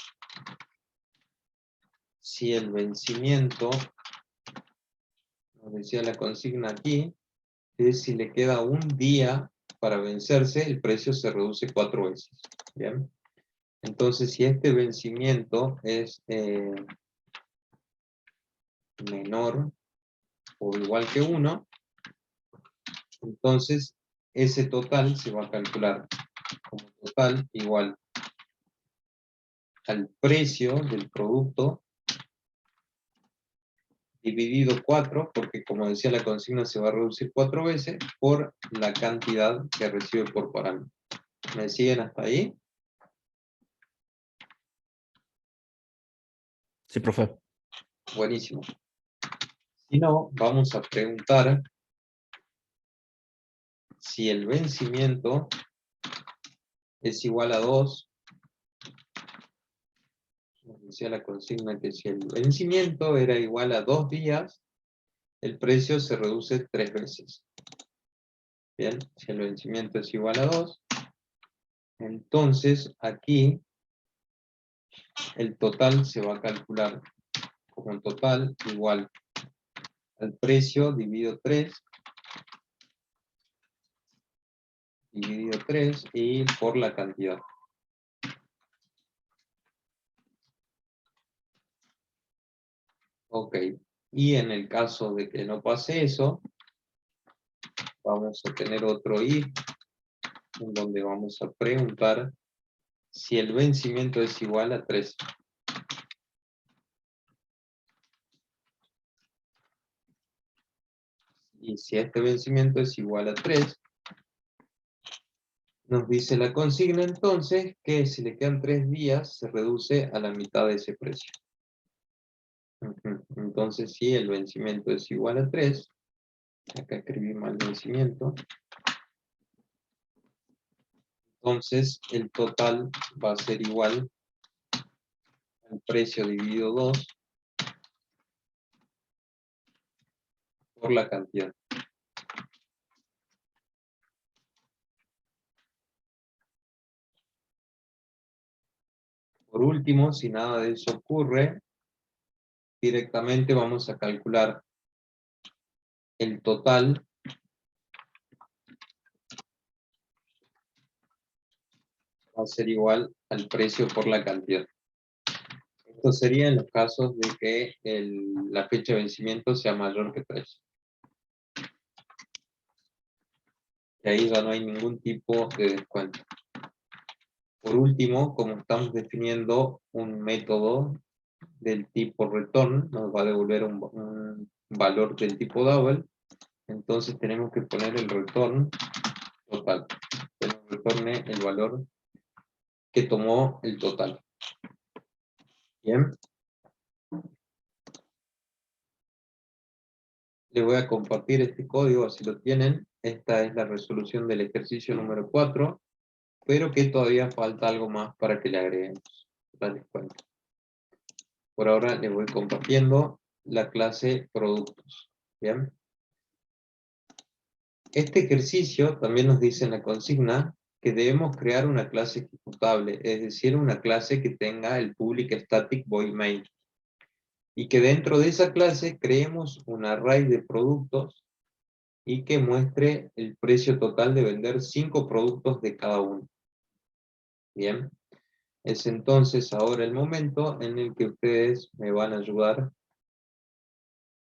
si el vencimiento, nos decía la consigna aquí, es si le queda un día para vencerse, el precio se reduce 4 veces. ¿Bien? Entonces, si este vencimiento es menor o igual que 1, entonces ese total se va a calcular como total igual al precio del producto dividido 4, porque como decía la consigna se va a reducir 4 veces, por la cantidad que recibe por parámetro. ¿Me siguen hasta ahí? Sí, profe. Buenísimo. Si no, vamos a preguntar si el vencimiento es igual a 2. Nos decía la consigna que si el vencimiento era igual a 2 días, el precio se reduce 3 veces. Bien, si el vencimiento es igual a 2, entonces aquí el total se va a calcular como total igual al precio dividido 3, dividido 3 y por la cantidad. Ok, y en el caso de que no pase eso, vamos a tener otro if, en donde vamos a preguntar si el vencimiento es igual a 3. Y si este vencimiento es igual a 3, nos dice la consigna entonces que si le quedan 3 días, se reduce a la mitad de ese precio. Entonces, si el vencimiento es igual a 3, acá escribí mal vencimiento, entonces el total va a ser igual al precio dividido 2 por la cantidad. Por último, si nada de eso ocurre, directamente vamos a calcular el total va a ser igual al precio por la cantidad. Esto sería en los casos de que la fecha de vencimiento sea mayor que 3. Y ahí ya no hay ningún tipo de descuento. Por último, como estamos definiendo un método del tipo return, nos va a devolver un valor del tipo double, entonces tenemos que poner el return total. Que nos retorne el valor que tomó el total. Bien. Les voy a compartir este código, así lo tienen. Esta es la resolución del ejercicio número 4, pero que todavía falta algo más para que le agreguemos. Ya les cuento. Por ahora les voy compartiendo la clase productos. Bien. Este ejercicio también nos dice en la consigna que debemos crear una clase ejecutable, es decir, una clase que tenga el public static void main. Y que dentro de esa clase creemos un array de productos y que muestre el precio total de vender 5 productos de cada uno. Bien. Es entonces ahora el momento en el que ustedes me van a ayudar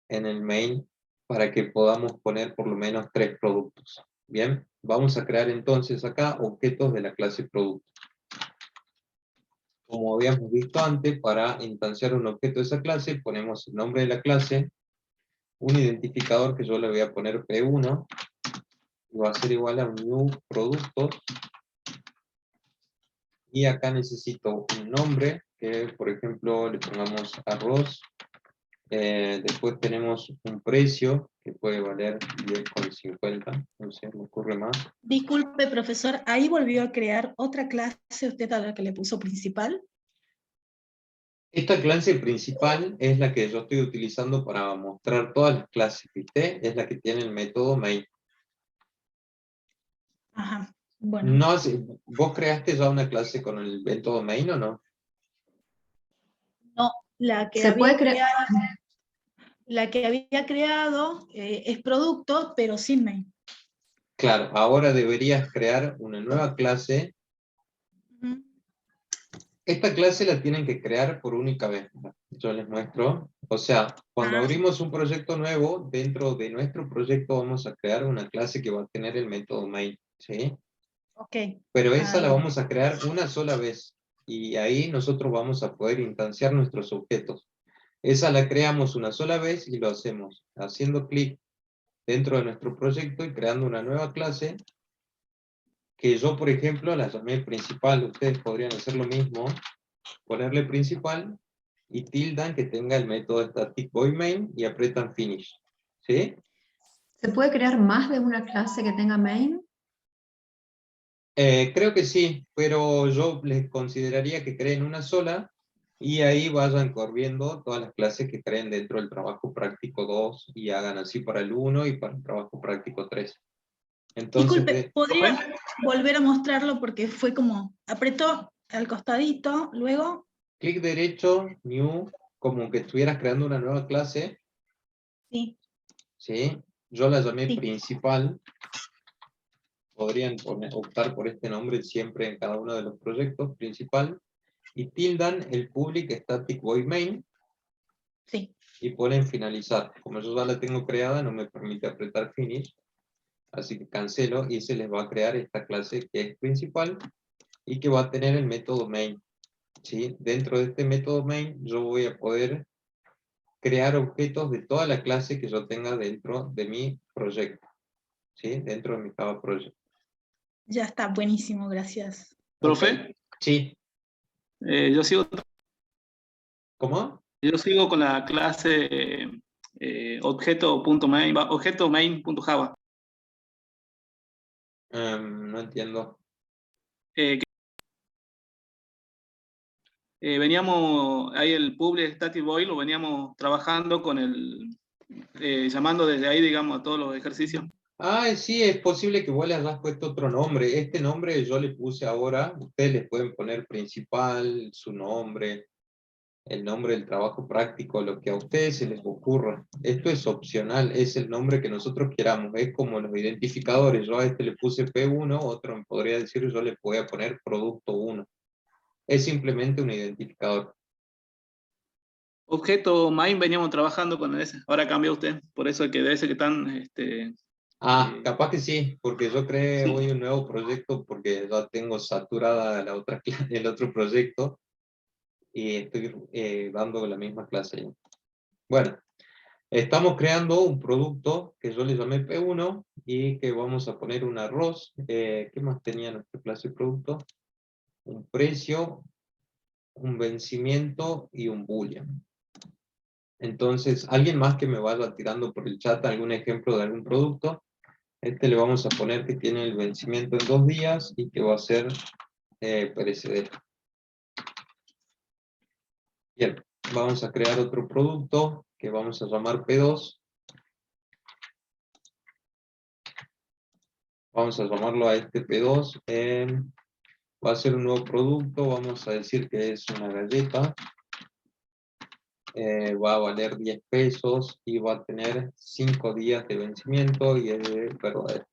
en el main para que podamos poner por lo menos 3 productos. Bien, vamos a crear entonces acá objetos de la clase producto. Como habíamos visto antes, para instanciar un objeto de esa clase, ponemos el nombre de la clase, un identificador que yo le voy a poner P1, y va a ser igual a un new productos, y acá necesito un nombre, que por ejemplo le pongamos arroz. Después tenemos un precio que puede valer 10,50, no sé, me ocurre más. Disculpe, profesor, ¿ahí volvió a crear otra clase usted a la que le puso principal? Esta clase principal es la que yo estoy utilizando para mostrar todas las clases, ¿viste? Es la que tiene el método main. Ajá, bueno. No, ¿vos creaste ya una clase con el método main o no? No, la que Se había puede crear. creado, es producto, pero sin main. Claro, ahora deberías crear una nueva clase. Ujú. Esta clase la tienen que crear por única vez. Yo les muestro. O sea, cuando abrimos un proyecto nuevo, dentro de nuestro proyecto vamos a crear una clase que va a tener el método main, ¿sí? Ok. Pero esa la Bien. vamos a crear una sola vez. Y ahí nosotros vamos a poder instanciar nuestros objetos. Esa la creamos una sola vez y lo hacemos haciendo clic dentro de nuestro proyecto y creando una nueva clase que yo, por ejemplo, la llamé principal. Ustedes podrían hacer lo mismo, ponerle principal y tildan que tenga el método static void main y apretan finish. ¿Sí? ¿Se puede crear más de una clase que tenga main? Creo que sí, pero yo les consideraría que creen una sola y ahí vayan corriendo todas las clases que creen dentro del trabajo práctico 2 y hagan así para el 1 y para el trabajo práctico 3. Entonces, Disculpe, ¿podría volver a mostrarlo? Porque fue como, apretó al costadito, luego... clic derecho, new, como que estuvieras creando una nueva clase. Sí. ¿sí? Yo la llamé Sí. principal. Podrían optar por este nombre siempre en cada uno de los proyectos, principal. Y tildan el public static void main. Sí. Y ponen finalizar. Como yo ya la tengo creada, no me permite apretar finish. Así que cancelo y se les va a crear esta clase que es principal y que va a tener el método main. ¿Sí? Dentro de este método main yo voy a poder crear objetos de toda la clase que yo tenga dentro de mi proyecto. ¿Sí? Dentro de mi Java Project. Ya está, buenísimo, gracias. Profe, Ok. Sí. yo sigo ¿Cómo? con la clase objeto.main, objeto main.java. No entiendo. Veníamos, ahí el public static void lo veníamos trabajando con el, llamando desde ahí, digamos, a todos los ejercicios. Ah, sí, es posible que vos le hayas puesto otro nombre. Este nombre yo le puse ahora. Ustedes le pueden poner principal, su nombre, el nombre del trabajo práctico, lo que a ustedes se les ocurra. Esto es opcional, es el nombre que nosotros queramos. Es como los identificadores. Yo a este le puse P1, otro me podría decir, yo le voy a poner producto 1. Es simplemente un identificador. Objeto main veníamos trabajando con ese. Ahora cambió usted, por eso que debe ser que están... Capaz que sí, porque yo creé sí. hoy un nuevo proyecto porque ya tengo saturada la otra, el otro proyecto y estoy dando la misma clase. Bueno, estamos creando un producto que yo le llamé P1 y que vamos a poner un arroz. ¿Qué más tenía nuestra clase de producto? Un precio, un vencimiento y un boolean. Entonces, alguien más que me vaya tirando por el chat algún ejemplo de algún producto. Este le vamos a poner que tiene el vencimiento en 2 días y que va a ser perecedero. Bien, vamos a crear otro producto que vamos a llamar P2. Vamos a llamarlo a este P2. Va a ser un nuevo producto, vamos a decir que es una galleta. Va a valer 10 pesos y va a tener 5 días de vencimiento y es verdadero.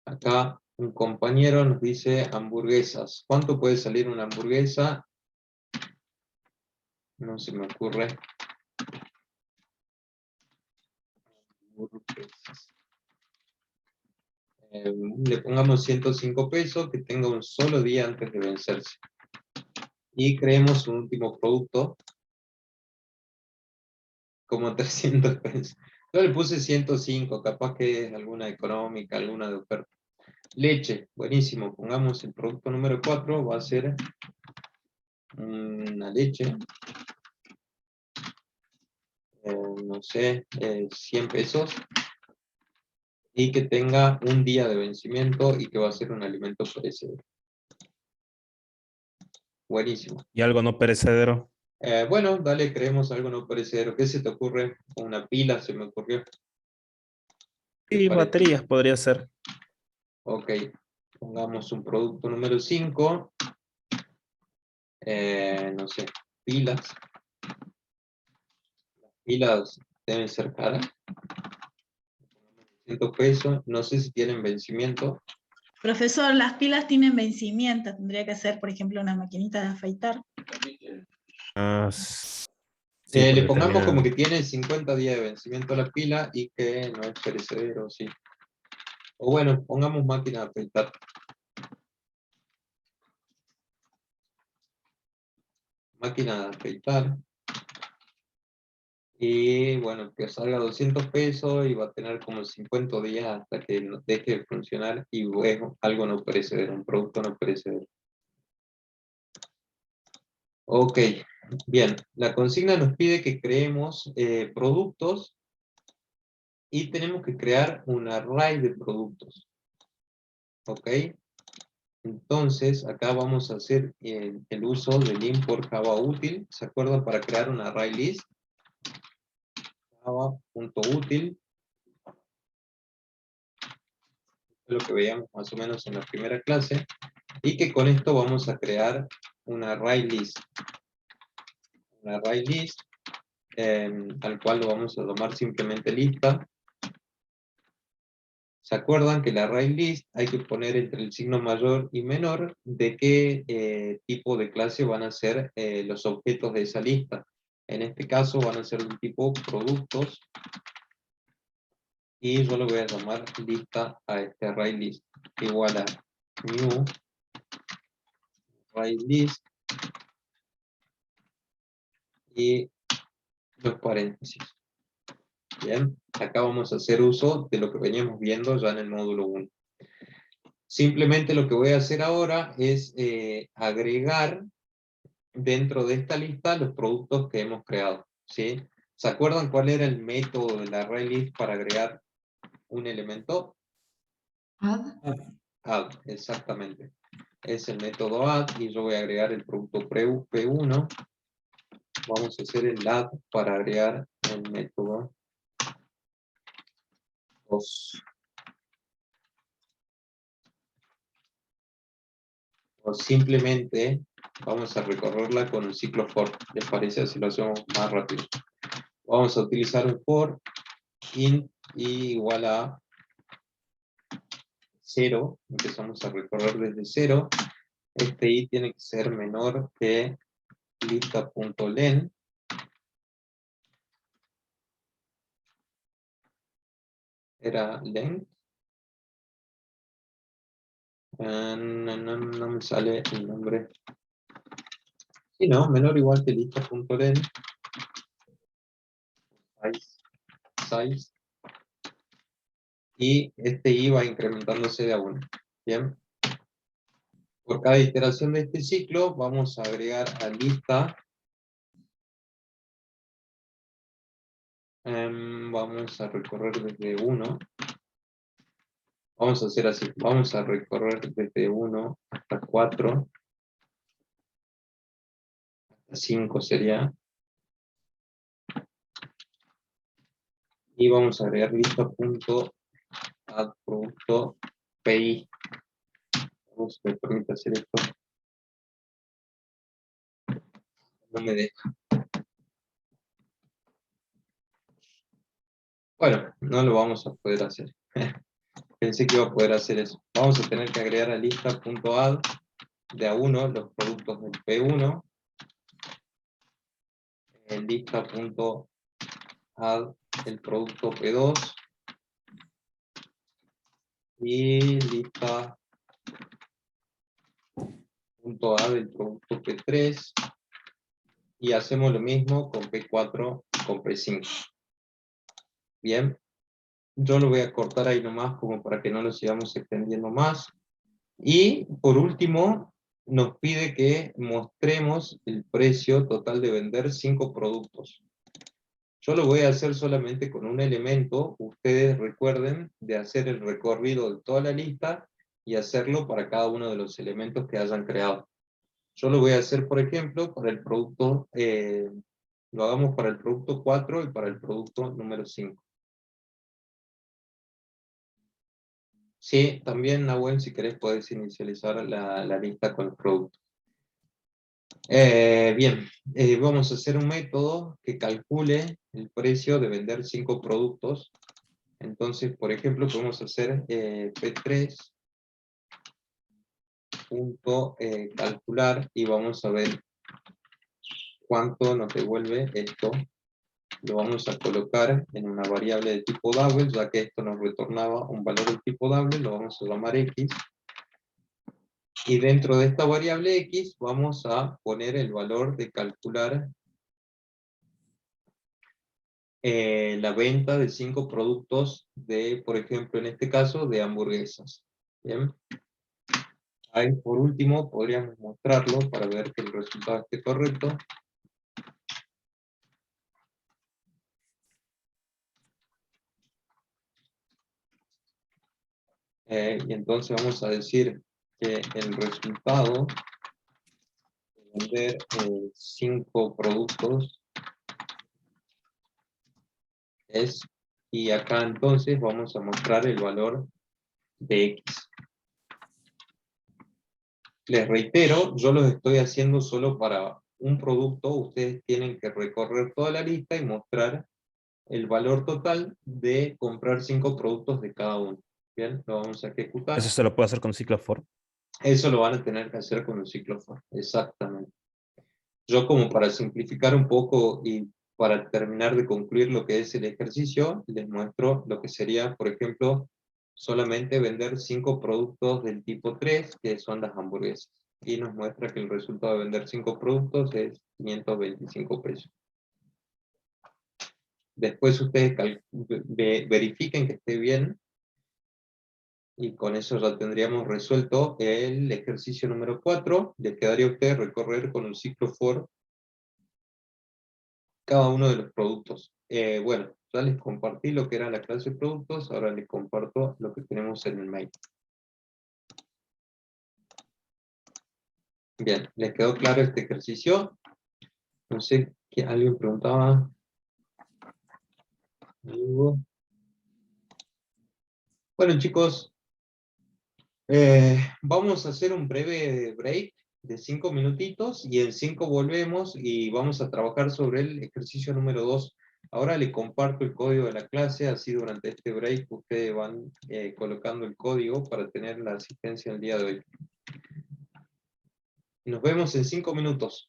Acá un compañero nos dice hamburguesas. ¿Cuánto puede salir una hamburguesa? No se me ocurre. Le pongamos 105 pesos, que tenga un solo día antes de vencerse. Y creemos un último producto como 300 pesos. Yo le puse 105, capaz que es alguna económica, alguna de oferta. Leche, buenísimo. Pongamos el producto número 4, va a ser una leche. No sé, 100 pesos. Y que tenga un día de vencimiento y que va a ser un alimento perecedero. Buenísimo. Y algo no perecedero. Bueno, dale, creemos algo no perecedero. ¿Qué se te ocurre? Una pila se me ocurrió. Y parece? baterías podría ser. Ok, pongamos un producto número 5. No sé, pilas. Las pilas deben ser caras. 100 pesos, no sé si tienen vencimiento. Profesor, las pilas tienen vencimiento, tendría que ser, por ejemplo, una maquinita de afeitar. Sí, Le porque pongamos como termina. que tiene 50 días de vencimiento la pila y que no es perecedero, sí. O bueno, pongamos máquina de afeitar. Máquina de afeitar. Y bueno, que salga 200 pesos y va a tener como 50 días hasta que deje de funcionar y es algo no perecedero, un producto no perecedero. Ok, bien. La consigna nos pide que creemos productos y tenemos que crear un array de productos. Ok. Entonces, acá vamos a hacer el uso del import Java útil. ¿Se acuerdan? Para crear un array list. Java.util. Lo que veíamos más o menos en la primera clase. Y que con esto vamos a crear un array list. Un array list al cual lo vamos a llamar simplemente lista. ¿Se acuerdan que la array list hay que poner entre el signo mayor y menor de qué tipo de clase van a ser los objetos de esa lista? En este caso van a ser del tipo productos, y yo lo voy a llamar lista a este array list, igual a new array list, y los paréntesis. Bien, acá vamos a hacer uso de lo que veníamos viendo ya en el módulo 1. Simplemente lo que voy a hacer ahora es agregar dentro de esta lista los productos que hemos creado, ¿sí? ¿Se acuerdan cuál era el método de la array list para agregar un elemento? Add. Add, exactamente. Es el método add, y yo voy a agregar el producto P1. Vamos a hacer el add para agregar el método 2. O simplemente vamos a recorrerla con el ciclo for. ¿Les parece? Así lo hacemos más rápido. Vamos a utilizar un for int y igual a 0. Empezamos a recorrer desde 0. Este i tiene que ser menor que lista.len. Era length. No me sale el nombre. Sí, no, menor o igual que lista.len. Size. Y este i va incrementándose de a 1. Bien. Por cada iteración de este ciclo vamos a agregar a lista. Vamos a recorrer desde 1. Vamos a hacer así. Vamos a recorrer desde 1 hasta 4. Hasta 5 sería. Y vamos a agregar lista.add producto PI. Vamos a permitir hacer esto. No me deja. Bueno, no lo vamos a poder hacer. Pensé que iba a poder hacer eso. Vamos a tener que agregar a lista.add de a 1 los productos del P1. Lista.add el producto P2. Y lista.add el producto P3. Y hacemos lo mismo con P4 y con P5. Bien. Yo lo voy a cortar ahí nomás como para que no lo sigamos extendiendo más. Y por último, nos pide que mostremos el precio total de vender 5 productos. Yo lo voy a hacer solamente con un elemento. Ustedes recuerden de hacer el recorrido de toda la lista y hacerlo para cada uno de los elementos que hayan creado. Yo lo voy a hacer, por ejemplo, para el producto, lo hagamos para el producto 4 y para el producto número 5. Sí, también, Nahuel, si querés puedes inicializar la lista con el producto. Bien, vamos a hacer un método que calcule el precio de vender 5 productos. Entonces, por ejemplo, podemos hacer P3 punto calcular, y vamos a ver cuánto nos devuelve esto. Lo vamos a colocar en una variable de tipo double, ya que esto nos retornaba un valor de tipo double, lo vamos a llamar x. Y dentro de esta variable x vamos a poner el valor de calcular la venta de 5 productos de, por ejemplo, en este caso, de hamburguesas. Bien. Ahí, por último, podríamos mostrarlo para ver que el resultado esté correcto. Y entonces vamos a decir que el resultado de vender 5 productos es, y acá entonces vamos a mostrar el valor de X. Les reitero, yo los estoy haciendo solo para un producto, ustedes tienen que recorrer toda la lista y mostrar el valor total de comprar 5 productos de cada uno. Bien, lo vamos a ejecutar. Eso se lo puede hacer con ciclo for. Eso lo van a tener que hacer con un ciclo for, exactamente. Yo, como para simplificar un poco y para terminar de concluir lo que es el ejercicio, les muestro lo que sería, por ejemplo, solamente vender 5 productos del tipo 3, que son las hamburguesas. Y nos muestra que el resultado de vender 5 productos es 525 pesos. Después ustedes verifiquen que esté bien, y con eso ya tendríamos resuelto el ejercicio número 4. Les quedaría a ustedes recorrer con un ciclo for cada uno de los productos. Bueno, ya les compartí lo que era la clase de productos, ahora les comparto lo que tenemos en el mail. Bien, ¿les quedó claro este ejercicio? No sé, ¿alguien preguntaba? ¿Algo? Bueno, chicos, vamos a hacer un breve break de 5 minutitos, y en 5 volvemos y vamos a trabajar sobre el ejercicio número 2. Ahora les comparto el código de la clase, así durante este break ustedes van colocando el código para tener la asistencia el día de hoy. Nos vemos en 5 minutos.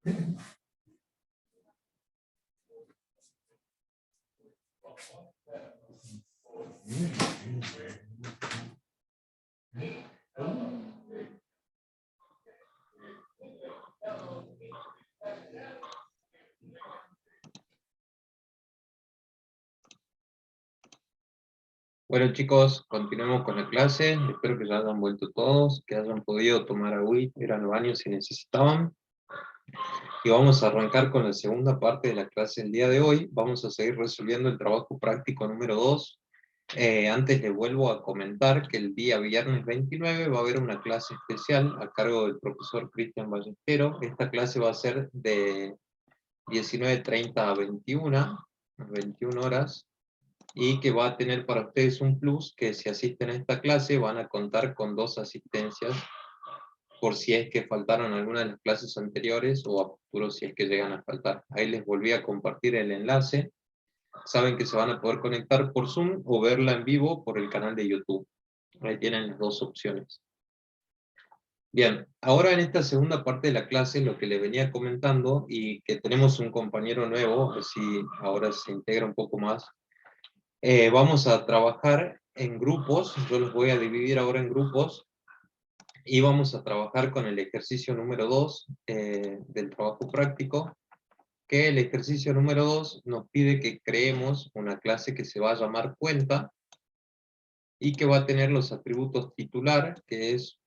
Bueno chicos, continuemos con la clase. Espero que ya hayan vuelto todos, que hayan podido tomar agüita, ir al baño si necesitaban. Y vamos a arrancar con la segunda parte de la clase del día de hoy. Vamos a seguir resolviendo el trabajo práctico número 2. Antes les vuelvo a comentar que el día viernes 29 va a haber una clase especial a cargo del profesor Cristian Ballestero. Esta clase va a ser de 19:30 a 21 horas, y que va a tener para ustedes un plus, que si asisten a esta clase van a contar con 2 asistencias, por si es que faltaron alguna de las clases anteriores, o a futuro si es que llegan a faltar. Ahí les volví a compartir el enlace. Saben que se van a poder conectar por Zoom o verla en vivo por el canal de YouTube. Ahí tienen las 2 opciones. Bien, ahora en esta segunda parte de la clase, lo que les venía comentando, y que tenemos un compañero nuevo, a ver si ahora se integra un poco más, vamos a trabajar en grupos. Yo los voy a dividir ahora en grupos, y vamos a trabajar con el ejercicio número 2 del trabajo práctico, que el ejercicio número 2 nos pide que creemos una clase que se va a llamar cuenta, y que va a tener los atributos titular, que es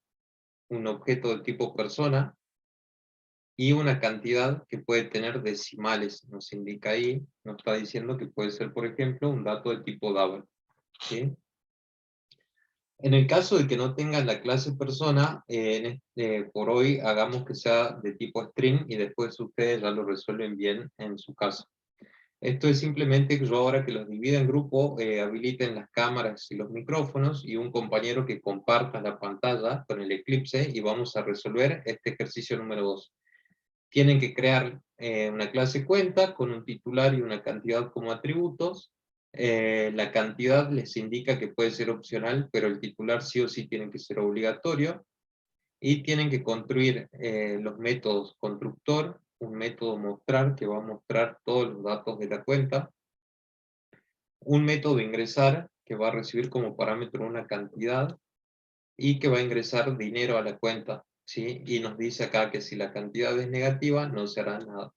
un objeto de tipo persona, y una cantidad que puede tener decimales. Nos indica ahí, nos está diciendo que puede ser, por ejemplo, un dato de tipo double, ¿sí? En el caso de que no tengan la clase persona, por hoy hagamos que sea de tipo string, y después ustedes ya lo resuelven bien en su casa. Esto es simplemente que yo, ahora que los divida en grupo, habiliten las cámaras y los micrófonos, y un compañero que comparta la pantalla con el Eclipse, y vamos a resolver este ejercicio número 2. Tienen que crear una clase cuenta con un titular y una cantidad como atributos. La cantidad les indica que puede ser opcional, pero el titular sí o sí tiene que ser obligatorio. Y tienen que construir los métodos constructor, un método mostrar que va a mostrar todos los datos de la cuenta, un método ingresar que va a recibir como parámetro una cantidad, y que va a ingresar dinero a la cuenta, ¿sí? Y nos dice acá que si la cantidad es negativa no se hará nada.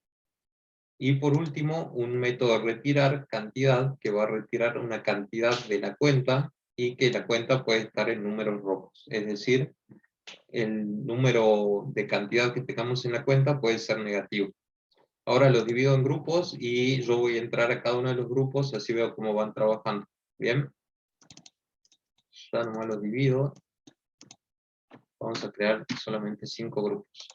Y por último, un método retirar cantidad, que va a retirar una cantidad de la cuenta, y que la cuenta puede estar en números rojos, es decir, el número de cantidad que tengamos en la cuenta puede ser negativo. Ahora los divido en grupos, y yo voy a entrar a cada uno de los grupos, así veo cómo van trabajando. Bien, ya nomás los divido. Vamos a crear solamente 5 grupos.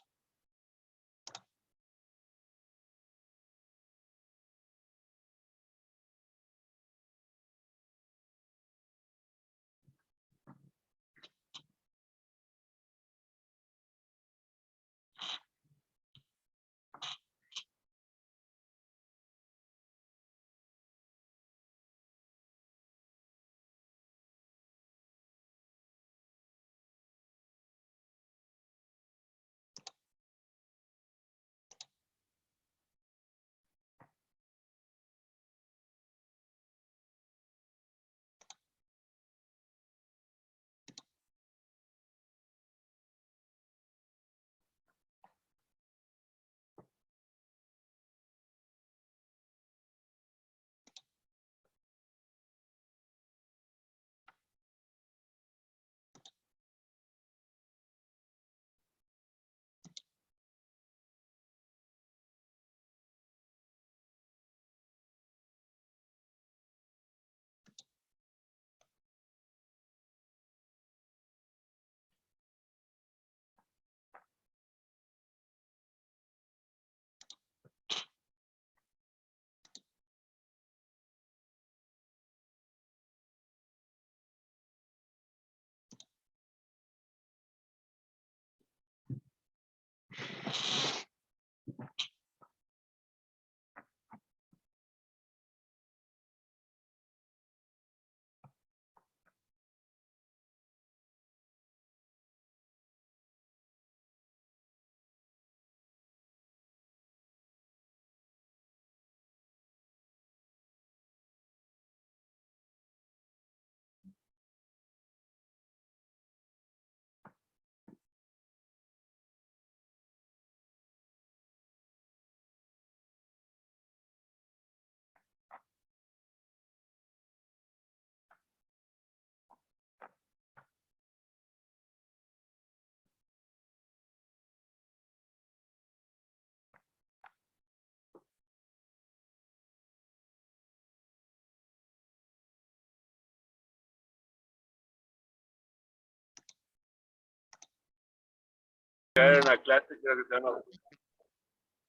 Crear una clase, creo que se llama.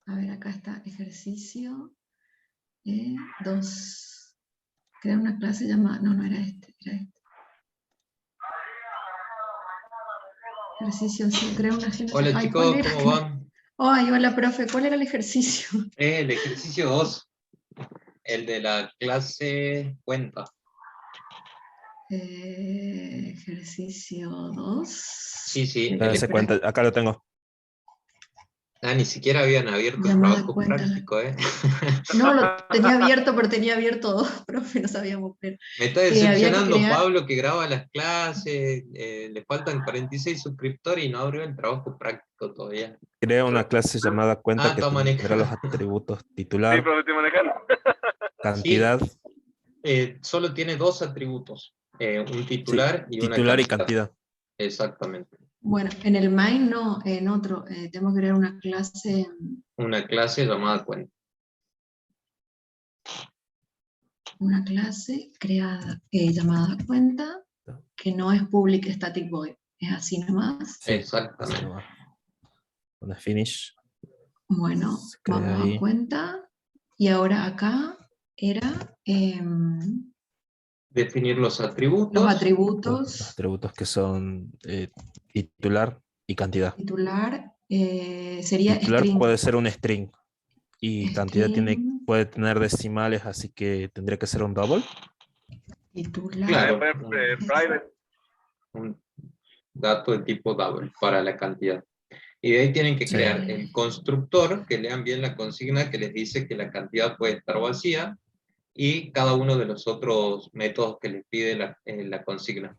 A ver, acá está, ejercicio 2. Crear una clase llamada, no era este. Ejercicio, sí, crea una agenda. Hola Ay, chicos, ¿cuál era? ¿cómo van? Ay, hola profe, ¿cuál era el ejercicio? El ejercicio 2, el de la clase cuenta. Ejercicio 2. Sí, el Se cuenta, acá lo tengo. ni siquiera habían abierto el Llamada trabajo cuenta. práctico, ¿eh? No, lo tenía abierto, pero tenía abierto 2, profe, no sabíamos ver. Me está Había que decepcionando crear- Pablo, que graba las clases, le faltan 46 suscriptores y no abrió el trabajo práctico todavía. Crea una clase llamada cuenta que está tendrá manejando. los atributos Sí, titular, pero me estoy manejando. cantidad, Solo tiene 2 atributos, un sí, titular y una titular y cantidad. cantidad. Exactamente. Bueno, en el main no, en otro, tenemos que crear una clase, Una clase llamada cuenta. creada, llamada cuenta, que no es public static void, es así nomás. Sí, así Exactamente. nomás. Una finish. Bueno, Se crea vamos ahí. a cuenta, y ahora acá era Definir los atributos. los Los atributos, atributos que son titular y cantidad. titular, sería Titular string. puede ser un string y cantidad String. puede tener decimales, así que tendría que ser un double. Titular. Claro, Private. un dato de tipo double para la cantidad. Y de ahí tienen que Sí. crear el constructor, que lean bien la consigna, que les dice que la cantidad puede estar vacía, y cada uno de los otros métodos que les pide la consigna.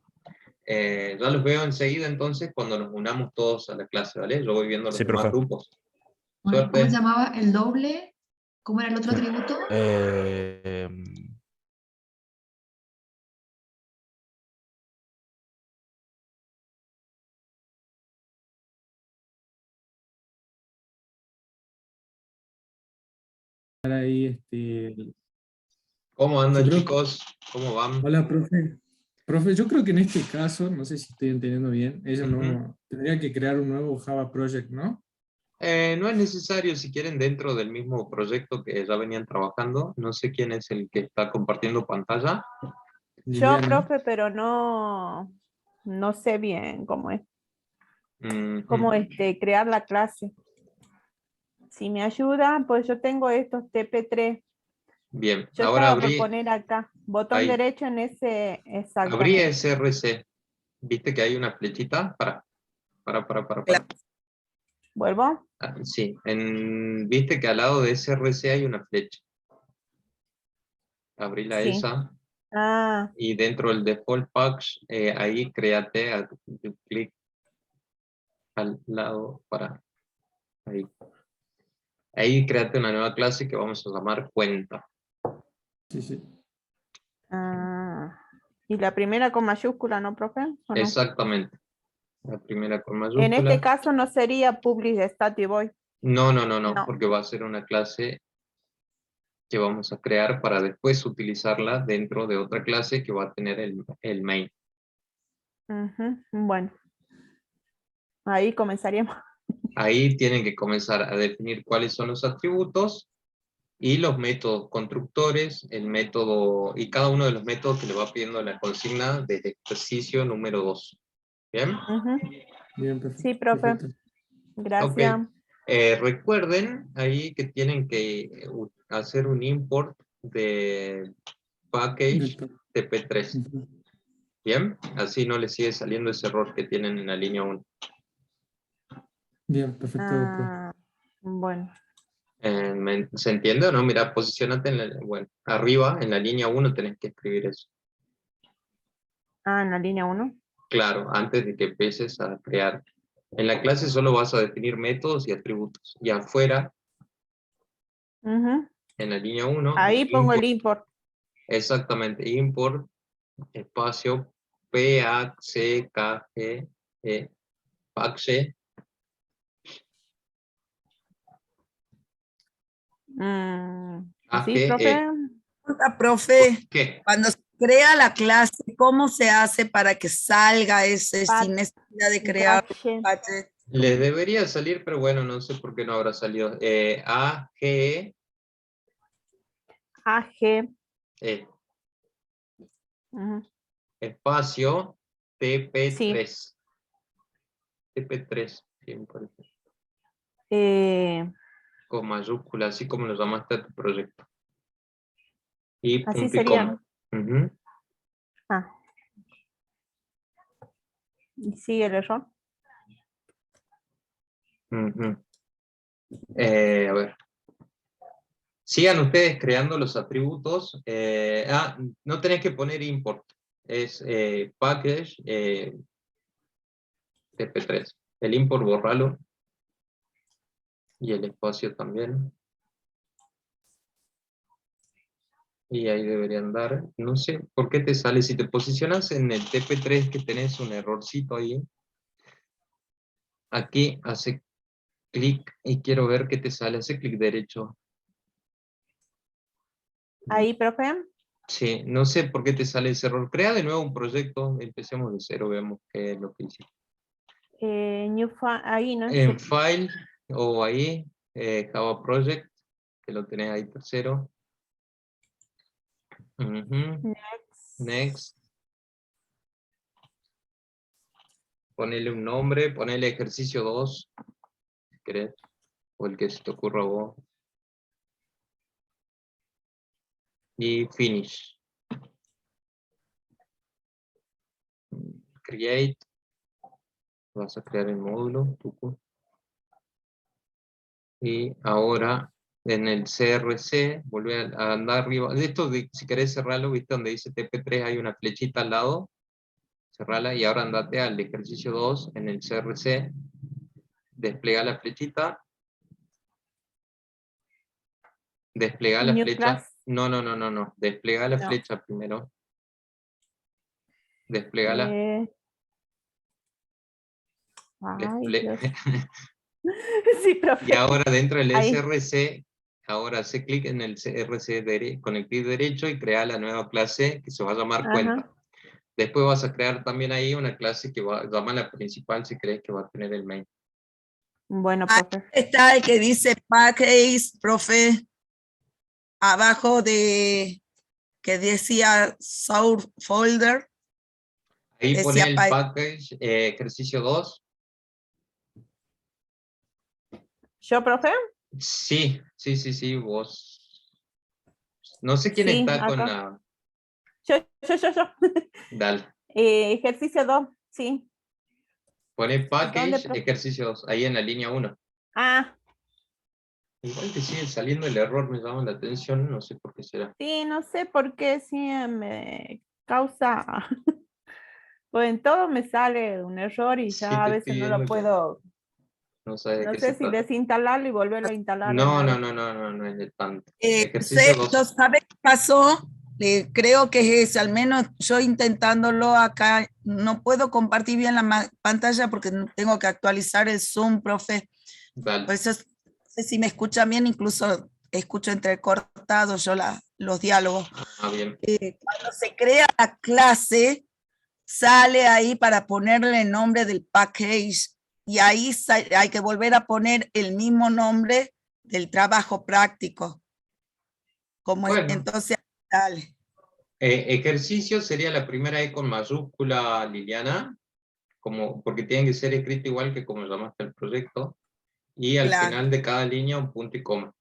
Ya los veo enseguida entonces cuando nos unamos todos a la clase, ¿vale? Yo voy viendo los Sí, demás profe. grupos. Bueno, ¿cómo se Suerte. llamaba el doble? ¿Cómo era el otro Sí. atributo? Ahí, ¿Cómo andan, yo creo- chicos? ¿Cómo van? Hola, profe. Profe, yo creo que en este caso, no sé si estoy entendiendo bien, ella no tendría que crear un nuevo Java Project, ¿no? No es necesario si quieren dentro del mismo proyecto que ya venían trabajando. No sé quién es el que está compartiendo pantalla. Yo, Liliana. profe, pero no sé bien cómo es, cómo crear la clase. Si me ayuda, pues yo tengo estos TP3. Bien, Yo ahora estaba por poner acá, botón ahí. derecho en ese, Abrí exactamente. SRC. ¿Viste que hay una flechita? Para. ¿Vuelvo? Sí, ¿viste que al lado de SRC hay una flecha? Abrila Sí. esa. Ah, Y dentro del default package, ahí créate, clic al lado para ahí. Ahí créate una nueva clase que vamos a llamar cuenta. Sí, sí. y la primera con mayúscula, ¿no, profe? ¿O no? Exactamente. La primera con mayúscula. En este caso no sería public static void. No, No. porque va a ser una clase que vamos a crear para después utilizarla dentro de otra clase que va a tener el main. Bueno. Ahí comenzaríamos. Ahí tienen que comenzar a definir cuáles son los atributos y los métodos constructores, el método, y cada uno de los métodos que le va pidiendo la consigna del ejercicio número 2. ¿Bien? Bien, perfecto. Sí, profe. Perfecto. Gracias. Ok. Recuerden ahí que tienen que hacer un import de package TP3. Ujú. Bien, así no les sigue saliendo ese error que tienen en la línea 1. Bien, perfecto, profe. Bueno. ¿Se entiende o no? Mira, posicionate arriba, en la línea 1 tenés que escribir eso. En la línea 1. Claro, antes de que empieces a crear. En la clase solo vas a definir métodos y atributos. Y afuera, en la línea 1. Ahí pongo el import. Exactamente, import, espacio, P-A-C-K-G, package. Sí, profe. Profe, ¿Qué? cuando se crea la clase, ¿cómo se hace para que salga ese sin necesidad de crear Package. package? Les debería salir, pero bueno, no sé por qué no habrá salido. AG, AG. Ujú. espacio, Sí. TP3. TP3, sí, me parece. Con mayúscula, así como lo llamaste a tu proyecto. Y Así punto y sería. coma. Ujú. Ah. Y sigue el error. Ujú. A ver. Sigan ustedes creando los atributos. No tenés que poner import. Es package TP3. El import borralo. Y el espacio también. Y ahí deberían dar. No sé por qué te sale. Si te posicionas en el TP3 que tenés un errorcito ahí. Aquí hace clic y quiero ver qué te sale. Hace clic derecho. Ahí, profe. Sí, no sé por qué te sale ese error. Crea de nuevo un proyecto. Empecemos de cero. Veamos qué es lo que hiciste. Ahí, ¿no? En File o ahí, Java Project, que lo tenés ahí tercero. Ujú. Next. Ponele un nombre, ponele ejercicio 2, si querés, o el que se te ocurra a vos. Y Finish. Create. Vas a crear el módulo. Y ahora en el CRC, volvé a andar arriba. De esto, si querés cerrarlo, viste donde dice TP3 hay una flechita al lado. Cerrala y ahora andate al ejercicio 2 en el CRC. Desplega la flechita. Desplega la New flecha. class. No. Desplega la No. flecha primero. Desplegala. Ay, Dios. Sí, Y profe. ahora dentro del Ahí. SRC, ahora hace clic en el CRC con el clic derecho y crea la nueva clase que se va a llamar Ajá. cuenta. Después vas a crear también ahí una clase que va a llamar la principal si crees que va a tener el main. Bueno, Ahí profe. está el que dice package, profe, abajo de que decía source folder. Ahí pone Decía el package ejercicio 2. ¿Yo, profe? Sí, vos. No sé quién Sí, está con acá. la... Yo. Dale. Ejercicio 2, sí. Pone ¿Dónde, package profe? ejercicio 2, ahí en la línea 1. Ah, Igual te sigue saliendo el error, me llama la atención, no sé por qué será. sí, no sé por qué sí me causa. Pues en todo me sale un error y Sí, ya a te veces estoy no lo viendo que puedo. no sabes de No qué se sé si trata. desinstalarlo y volverlo a instalar de No, nuevo. no es de tanto. Ejercicio 2. ¿Sabe qué pasó? Creo que es, al menos yo intentándolo acá, no puedo compartir bien la pantalla porque tengo que actualizar el Zoom, profe. Dale. Por eso, no sé si me escuchan bien, incluso escucho entrecortados yo los diálogos. Bien. Cuando se crea la clase, sale ahí para ponerle el nombre del package y ahí hay que volver a poner el mismo nombre del trabajo práctico. Bueno, Entonces, dale. ejercicio sería la primera E con mayúscula, Liliana, porque tienen que ser escrito igual que como llamaste el proyecto. Y al Claro. final de cada línea un punto y coma.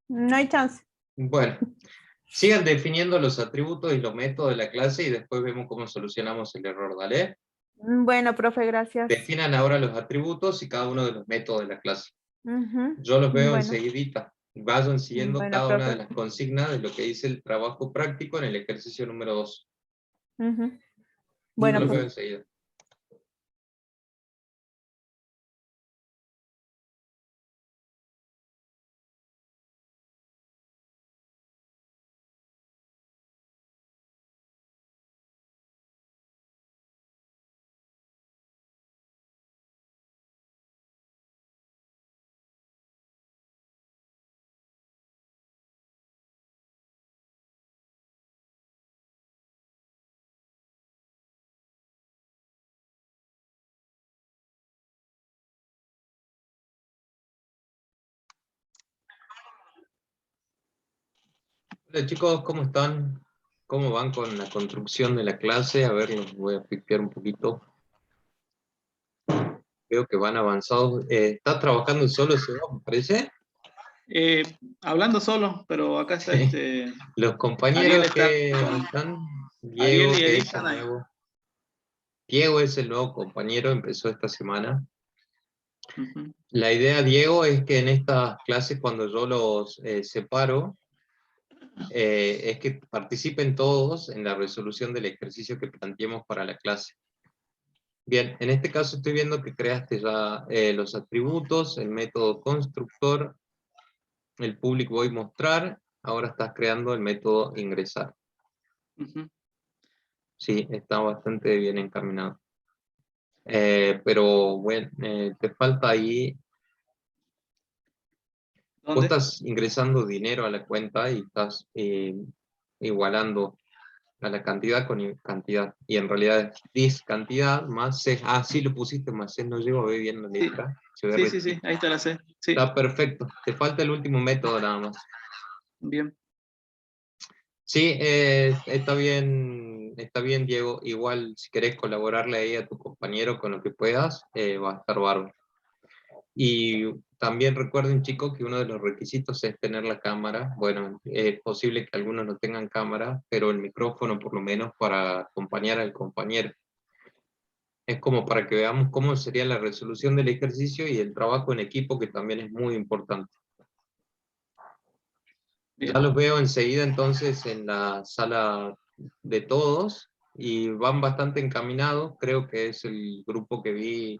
No hay chance. Bueno, sigan definiendo los atributos y los métodos de la clase y después vemos cómo solucionamos el error, ¿vale? Bueno, profe, gracias. Definan ahora los atributos y cada uno de los métodos de la clase. Ujú. Yo los veo Bueno. enseguidita. Vayan siguiendo Bueno, cada una de profe. las consignas de lo que dice el trabajo práctico en el ejercicio número 2. Ujú. Yo Bueno, los profe. veo enseguida. Hola chicos, ¿cómo están? ¿Cómo van con la construcción de la clase? A ver, los voy a piquear un poquito. Veo que van avanzados. ¿Estás trabajando solo, Seba, me parece? Hablando solo, pero acá está Los Ariel compañeros está que con están, Ariel Diego, y que Edith es el están ahí. nuevo. Diego es el nuevo compañero, empezó esta semana. Ujú. La idea, Diego, es que en estas clases, cuando yo los separo, es que participen todos en la resolución del ejercicio que planteemos para la clase. Bien, en este caso estoy viendo que creaste ya los atributos, el método constructor, el public void mostrar, ahora estás creando el método ingresar. Ujú. Sí, está bastante bien encaminado. Pero bueno, te falta ahí, vos ¿Dónde? estás ingresando dinero a la cuenta y estás igualando a la cantidad con cantidad, y en realidad es this cantidad más C. Ah, sí lo pusiste más C, no llego a ver bien la Sí, letra, se ve re sí, ahí está la C. Sí, Está perfecto, te falta el último método nada más. bien. Sí, está bien, Diego. Igual, si querés colaborarle ahí a tu compañero con lo que puedas, va a estar bárbaro. Y también recuerden, chicos, que uno de los requisitos es tener la cámara. Bueno, es posible que algunos no tengan cámara, pero el micrófono por lo menos para acompañar al compañero. Es como para que veamos cómo sería la resolución del ejercicio y el trabajo en equipo, que también es muy importante. Bien. Ya los veo enseguida entonces en la sala de todos y van bastante encaminados. Creo que es el grupo que vi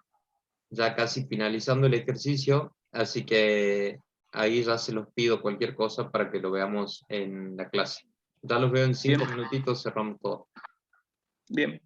ya casi finalizando el ejercicio, así que ahí ya se los pido cualquier cosa para que lo veamos en la clase. Ya los veo en 5 Bien. minutitos, cerramos todo. Bien.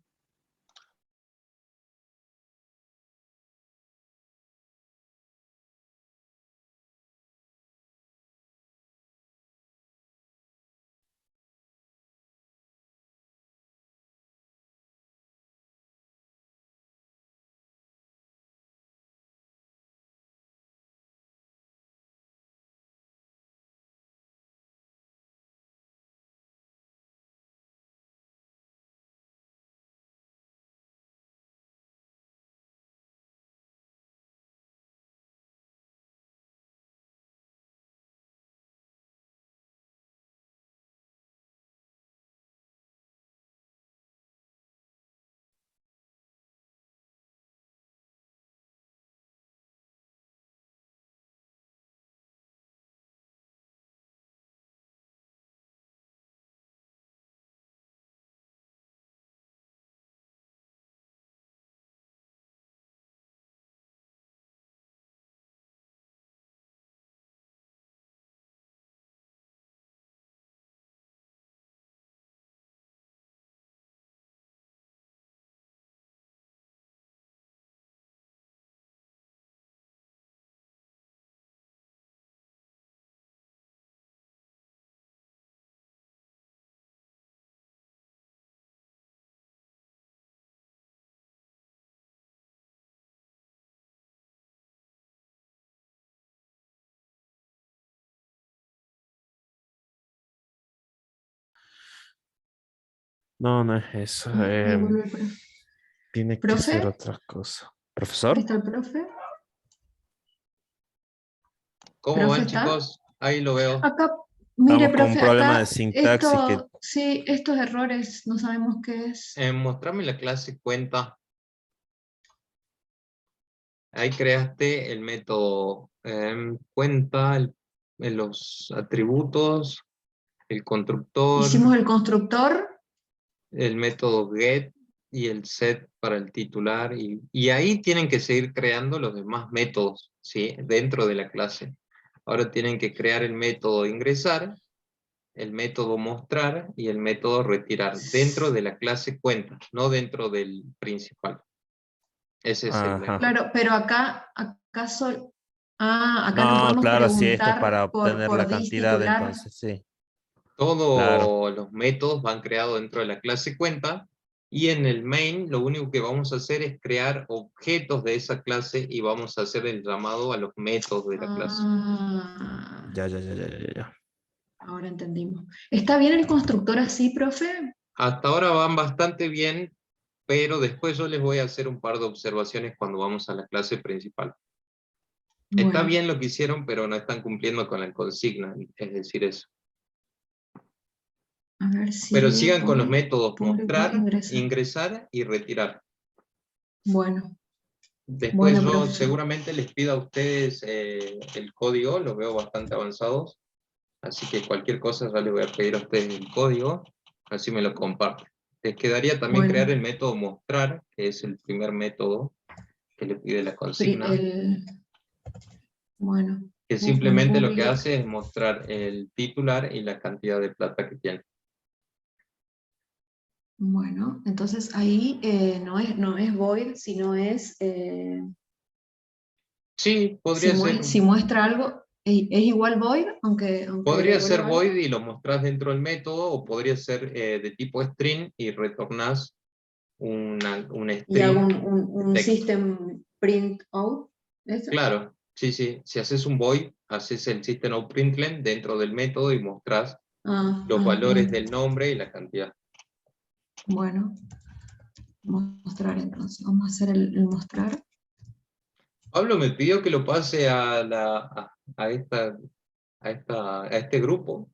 No, no es eso. Ahí vuelve el profe. Tiene que ser ¿Profe? otra cosa. Ahí ¿Profesor? está el profe. ¿Cómo ¿Profe van, está? chicos? Ahí lo veo. Acá, mire, Estamos con un profe, problema de acá sintaxis que... esto, sí, estos errores no sabemos qué es. Mostrame la clase cuenta. Ahí creaste el método cuenta, los atributos, el constructor, Hicimos el constructor. el método get y el set para el titular. Y ahí tienen que seguir creando los demás métodos, ¿sí? Dentro de la clase. Ahora tienen que crear el método ingresar, el método mostrar y el método retirar. Dentro de la clase cuenta, no dentro del principal. Ese es el... Ajá. Claro, pero acá acá no No, podemos claro, sí, esto es para preguntar obtener la por dis cantidad, titular. entonces sí. Claro. Todos los métodos van creados dentro de la clase cuenta, y en el main lo único que vamos a hacer es crear objetos de esa clase y vamos a hacer el llamado a los métodos de la clase. Ah, Ya. ahora entendimos. ¿Está bien el constructor así, profe? Hasta ahora van bastante bien, pero después yo les voy a hacer un par de observaciones cuando vamos a la clase principal. Está Bueno, bien lo que hicieron, pero no están cumpliendo con la consigna, es decir, eso. a ver si Pero sigan con los voy, métodos público, mostrar, ingresar. ingresar y retirar. Bueno, Después bueno, yo profe. seguramente les pido a ustedes el código, los veo bastante avanzados, así que cualquier cosa ya les voy a pedir a ustedes el código, así me lo comparten. Les quedaría también Bueno. crear el método mostrar, que es el primer método que le pide la consigna, Bueno, que en simplemente lo que public. hace es mostrar el titular y la cantidad de plata que tiene. Bueno, entonces ahí no es void, sino es, Sí, podría ser. si muestra algo, es igual void, aunque Podría ser devuelva algo. void y lo mostrás dentro del método, o podría ser de tipo string y retornás un Y hago string un de texto. system print out. ¿Eso? Claro, sí, sí. Si haces un void, haces el system out println dentro del método y mostrás los valores Bien. del nombre y la cantidad. Bueno, mostrar entonces. Vamos a hacer el mostrar. Pablo me pidió que lo pase a este grupo.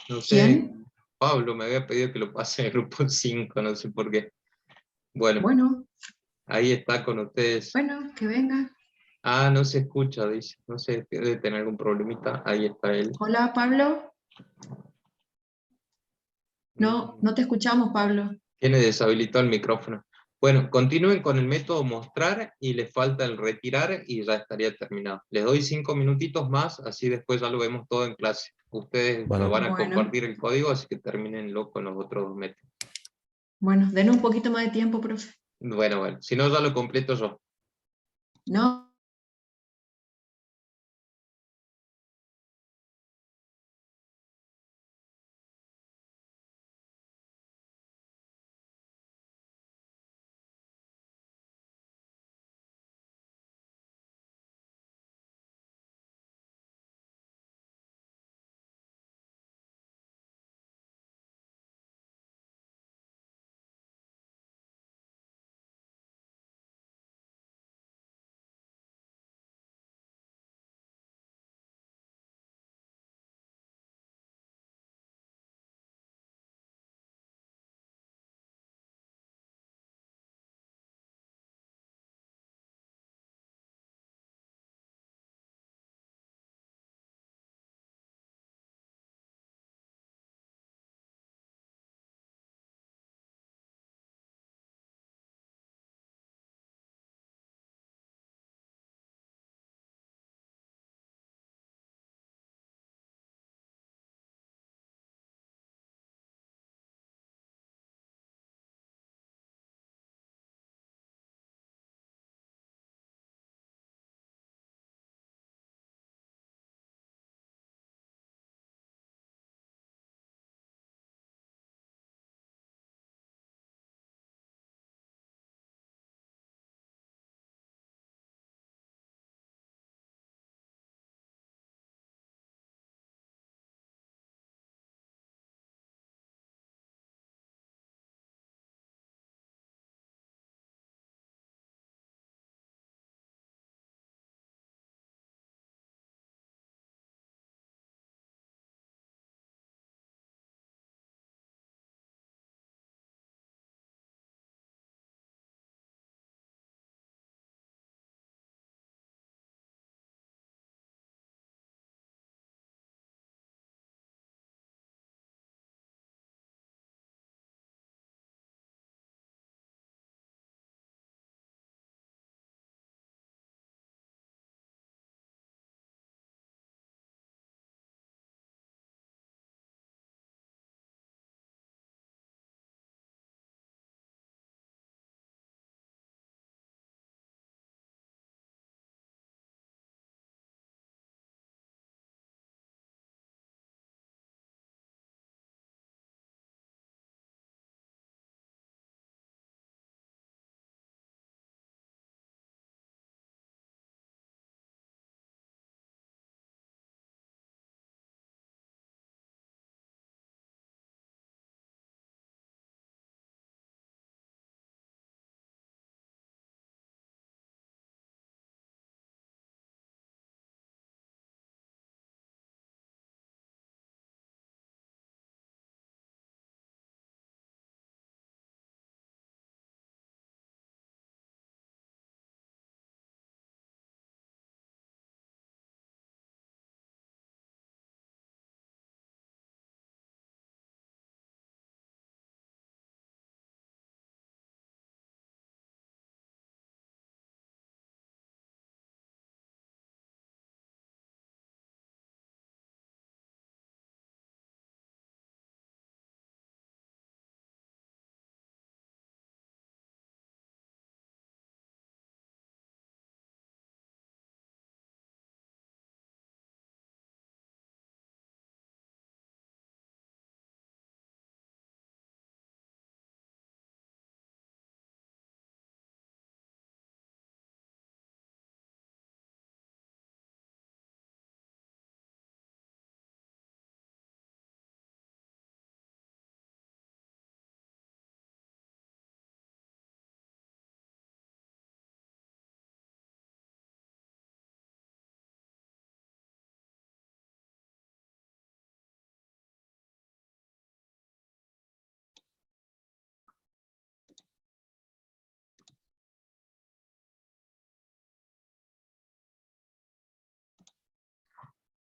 No sé, ¿Quién? Pablo me había pedido que lo pase al grupo 5, no sé por qué. Bueno, Bueno, ahí está con ustedes. bueno, que venga. Ah, no se escucha, dice. No sé, debe tener algún problemita. Ahí está él. Hola, Pablo. No, no te escuchamos, Pablo. Tiene deshabilitado el micrófono. Bueno, continúen con el método mostrar y les falta el retirar y ya estaría terminado. Les doy 5 minutitos más, así después ya lo vemos todo en clase. Ustedes me Bueno, van a Bueno. compartir el código, así que termínenlo con los otros dos métodos. Bueno, denos un poquito más de tiempo, profe. Bueno, si no ya lo completo yo. No.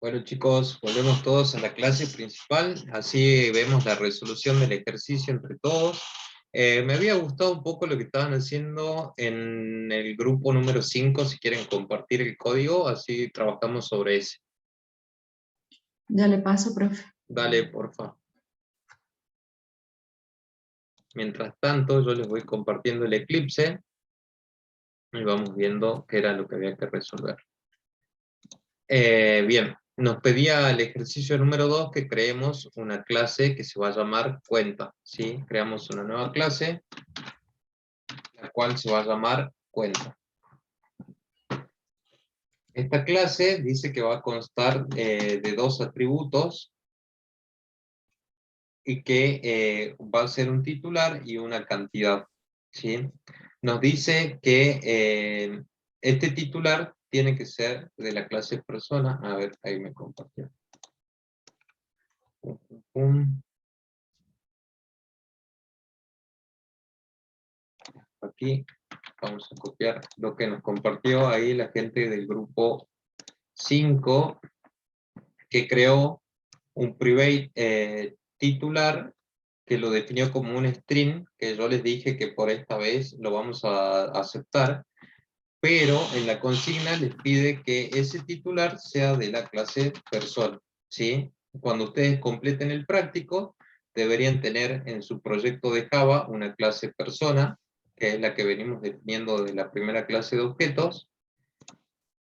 Bueno chicos, volvemos todos a la clase principal, así vemos la resolución del ejercicio entre todos. Me había gustado un poco lo que estaban haciendo en el grupo número 5, si quieren compartir el código, así trabajamos sobre ese. Ya le paso, profe. Dale, porfa. Mientras tanto, yo les voy compartiendo el eclipse, y vamos viendo qué era lo que había que resolver. Bien, nos pedía el ejercicio número 2 que creemos una clase que se va a llamar cuenta, ¿sí? Creamos una nueva clase, la cual se va a llamar cuenta. Esta clase dice que va a constar de 2 atributos y que va a ser un titular y una cantidad, ¿sí? Nos dice que este titular tiene que ser de la clase persona. A ver, ahí me compartió. Aquí vamos a copiar lo que nos compartió ahí la gente del grupo 5, que creó un private titular que lo definió como un string, que yo les dije que por esta vez lo vamos a aceptar, pero en la consigna les pide que ese titular sea de la clase persona, ¿sí? Cuando ustedes completen el práctico, deberían tener en su proyecto de Java una clase persona, que es la que venimos definiendo de la primera clase de objetos,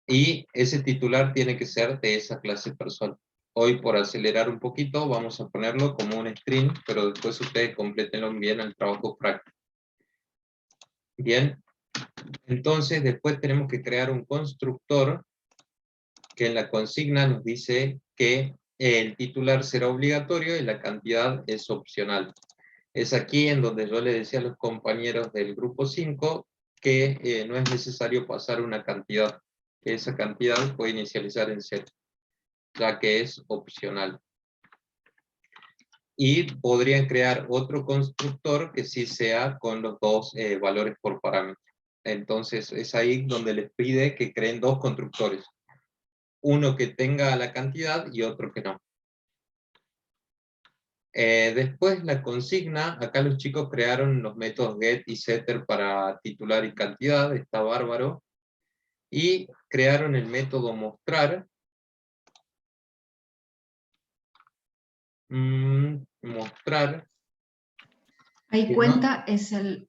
y ese titular tiene que ser de esa clase persona. Hoy, por acelerar un poquito, vamos a ponerlo como un string, pero después ustedes complétenlo bien el trabajo práctico. Bien, entonces después tenemos que crear un constructor que en la consigna nos dice que el titular será obligatorio y la cantidad es opcional. Es aquí en donde yo le decía a los compañeros del grupo 5 que no es necesario pasar una cantidad, que esa cantidad puede inicializar en 0, ya que es opcional. Y podrían crear otro constructor que sí sea con los dos valores por parámetro. Entonces es ahí donde les pide que creen dos constructores. Uno que tenga la cantidad y otro que no. Después la consigna, acá los chicos crearon los métodos get y setter para titular y cantidad, está bárbaro. Y crearon el método mostrar. Mostrar. Ahí cuenta es el...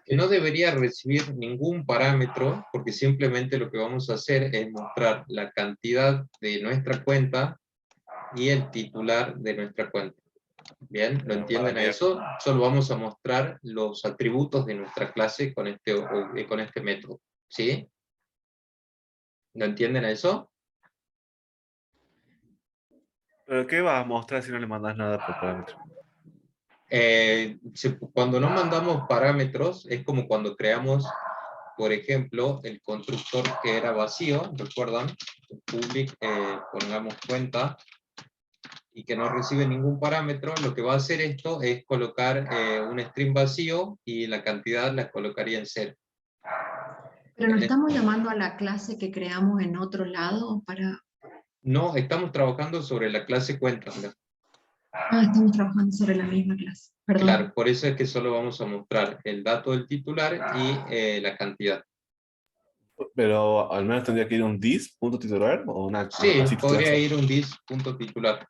Que no debería recibir ningún parámetro, porque simplemente lo que vamos a hacer es mostrar la cantidad de nuestra cuenta y el titular de nuestra cuenta. ¿Bien? ¿Lo entienden a eso? Solo vamos a mostrar los atributos de nuestra clase con este método. ¿Sí? ¿Lo entienden a eso? ¿Pero qué vas a mostrar si no le mandas nada por parámetro? Cuando no mandamos parámetros, es como cuando creamos, por ejemplo, el constructor que era vacío, ¿recuerdan? Public, pongamos cuenta, y que no recibe ningún parámetro. Lo que va a hacer esto es colocar un string vacío y la cantidad la colocaría en 0. Pero no estamos llamando a la clase que creamos en otro lado para... No, estamos trabajando sobre la clase cuenta. ¿No? Ah, estamos trabajando sobre la misma clase. Perdón. Claro, por eso es que solo vamos a mostrar el dato del titular y la cantidad. Pero al menos tendría que ir un dis.titular o una... Sí, podría ir un dis.titular.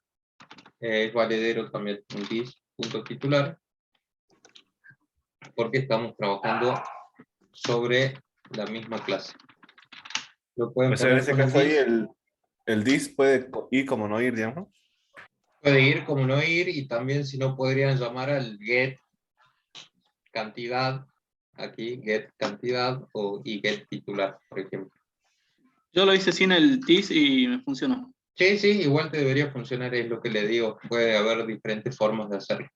Es valedero también un dis.titular. Porque estamos trabajando sobre la misma clase. Lo pueden poner en ese caso ahí el dis puede ir como no ir, digamos. Puede ir como no ir, y también si no podrían llamar al get cantidad, aquí get cantidad y get titular, por ejemplo. Yo lo hice sin el TIS y me funcionó. Sí, sí, igual te debería funcionar, es lo que le digo, puede haber diferentes formas de hacerlo.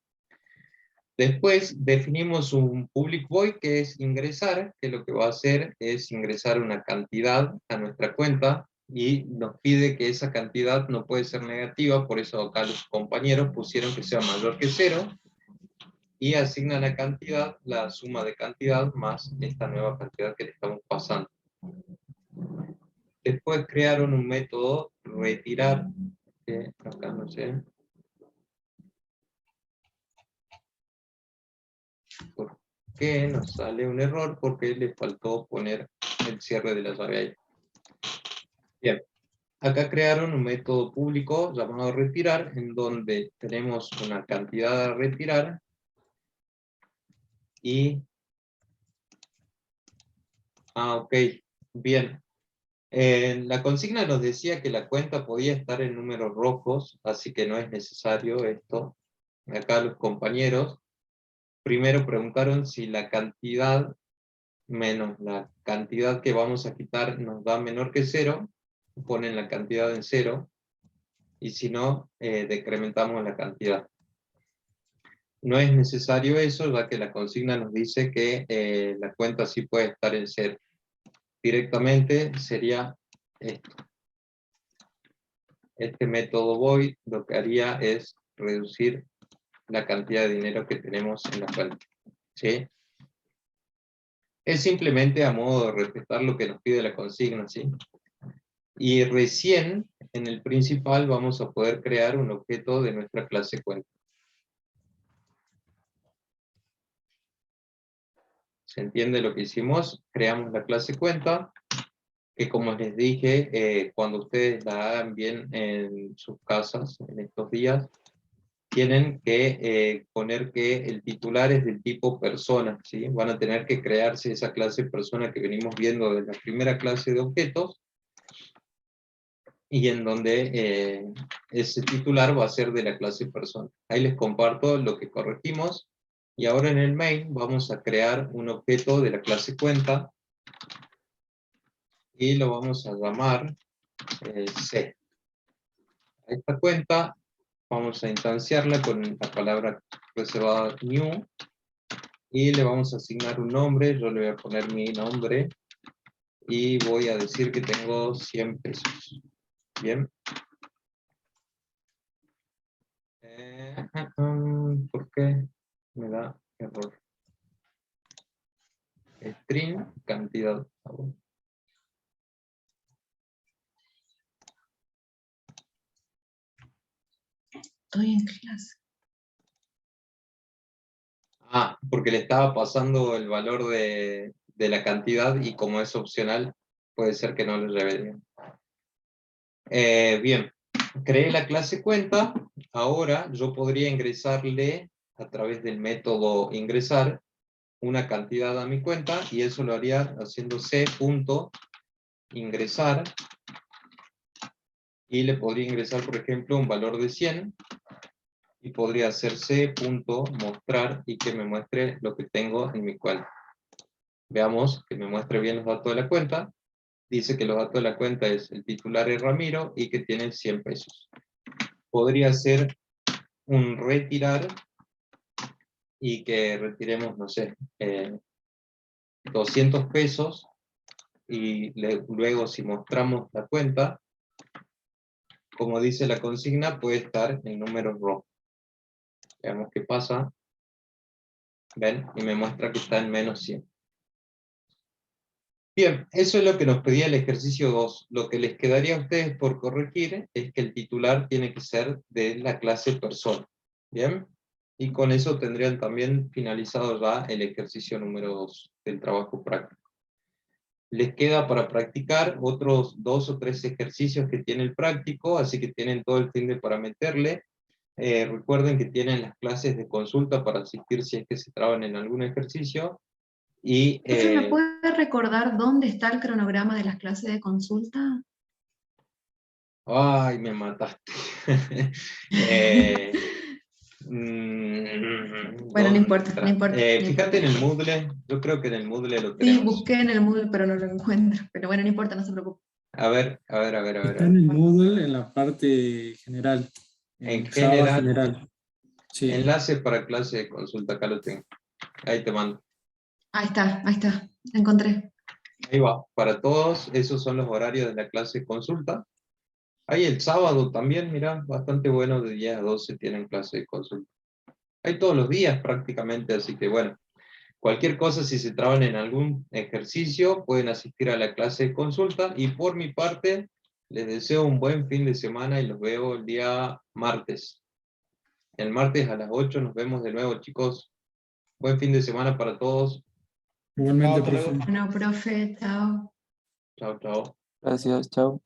Después definimos un public void que es ingresar, que lo que va a hacer es ingresar una cantidad a nuestra cuenta, y nos pide que esa cantidad no puede ser negativa, por eso acá los compañeros pusieron que sea mayor que 0, y asignan a cantidad la suma de cantidad más esta nueva cantidad que le estamos pasando. Después crearon un método retirar, que acá no sé. ¿Por qué nos sale un error? Porque le faltó poner el cierre de la llave ahí. Bien, acá crearon un método público llamado retirar, en donde tenemos una cantidad a retirar y... ok, bien. La consigna nos decía que la cuenta podía estar en números rojos, así que no es necesario esto. Acá los compañeros primero preguntaron si la cantidad menos la cantidad que vamos a quitar nos da menor que 0, ponen la cantidad en 0, y si no, decrementamos la cantidad. No es necesario eso, ya que la consigna nos dice que la cuenta sí puede estar en 0. Directamente sería esto. Este método void lo que haría es reducir la cantidad de dinero que tenemos en la cuenta. ¿Sí? Es simplemente a modo de respetar lo que nos pide la consigna, ¿sí? Y recién, en el principal, vamos a poder crear un objeto de nuestra clase cuenta. ¿Se entiende lo que hicimos? Creamos la clase cuenta, que como les dije, cuando ustedes la hagan bien en sus casas, en estos días, tienen que poner que el titular es del tipo persona, ¿sí? Van a tener que crearse esa clase persona que venimos viendo de la primera clase de objetos, y en donde ese titular va a ser de la clase persona. Ahí les comparto lo que corregimos, y ahora en el main vamos a crear un objeto de la clase cuenta, y lo vamos a llamar C. A esta cuenta vamos a instanciarla con la palabra reservada new, y le vamos a asignar un nombre. Yo le voy a poner mi nombre, y voy a decir que tengo 100 pesos. Bien. ¿Por qué me da error? String, cantidad. Estoy en clase. Porque le estaba pasando el valor de la cantidad, y como es opcional, puede ser que no lo lleve bien. Bien, creé la clase cuenta. Ahora yo podría ingresarle a través del método ingresar una cantidad a mi cuenta, y eso lo haría haciendo c.ingresar, y le podría ingresar, por ejemplo, un valor de 100, y podría hacer c.mostrar y que me muestre lo que tengo en mi cuenta. Veamos que me muestre bien los datos de la cuenta. Dice que los datos de la cuenta es el titular es Ramiro y que tiene 100 pesos. Podría ser un retirar y que retiremos, no sé, 200 pesos, y luego si mostramos la cuenta, como dice la consigna, puede estar en números rojos. Veamos qué pasa. ¿Ven? Y me muestra que está en menos 100. Bien, eso es lo que nos pedía el ejercicio 2. Lo que les quedaría a ustedes por corregir es que el titular tiene que ser de la clase persona. ¿Bien? Y con eso tendrían también finalizado ya el ejercicio número 2 del trabajo práctico. Les queda para practicar otros 2 o 3 ejercicios que tiene el práctico, así que tienen todo el fin de para meterle. Recuerden que tienen las clases de consulta para asistir si es que se traban en algún ejercicio. Y, ¿Me puede recordar dónde está el cronograma de las clases de consulta? Ay, me mataste. Bueno, no importa, no importa. Fíjate en el Moodle, yo creo que en el Moodle lo tenemos. Sí, busqué en el Moodle, pero no lo encuentro. Pero bueno, no importa, no se preocupe. A ver. Está en el Moodle, en la parte general. En Java general. Sí. Enlace para clase de consulta, acá lo tengo. Ahí te mando. Ahí está, la encontré. Ahí va, para todos, esos son los horarios de la clase de consulta. Hay el sábado también, mira, bastante bueno, de 10 a 12 tienen clase de consulta. Hay todos los días prácticamente, así que bueno, cualquier cosa, si se traban en algún ejercicio, pueden asistir a la clase de consulta, y por mi parte, Les deseo un buen fin de semana y los veo el día martes. El martes a las 8 nos vemos de nuevo, chicos. Buen fin de semana para todos. Igualmente, Chao, hasta luego. profe. Bueno, profe, chao. Chao, chao. Gracias, chao.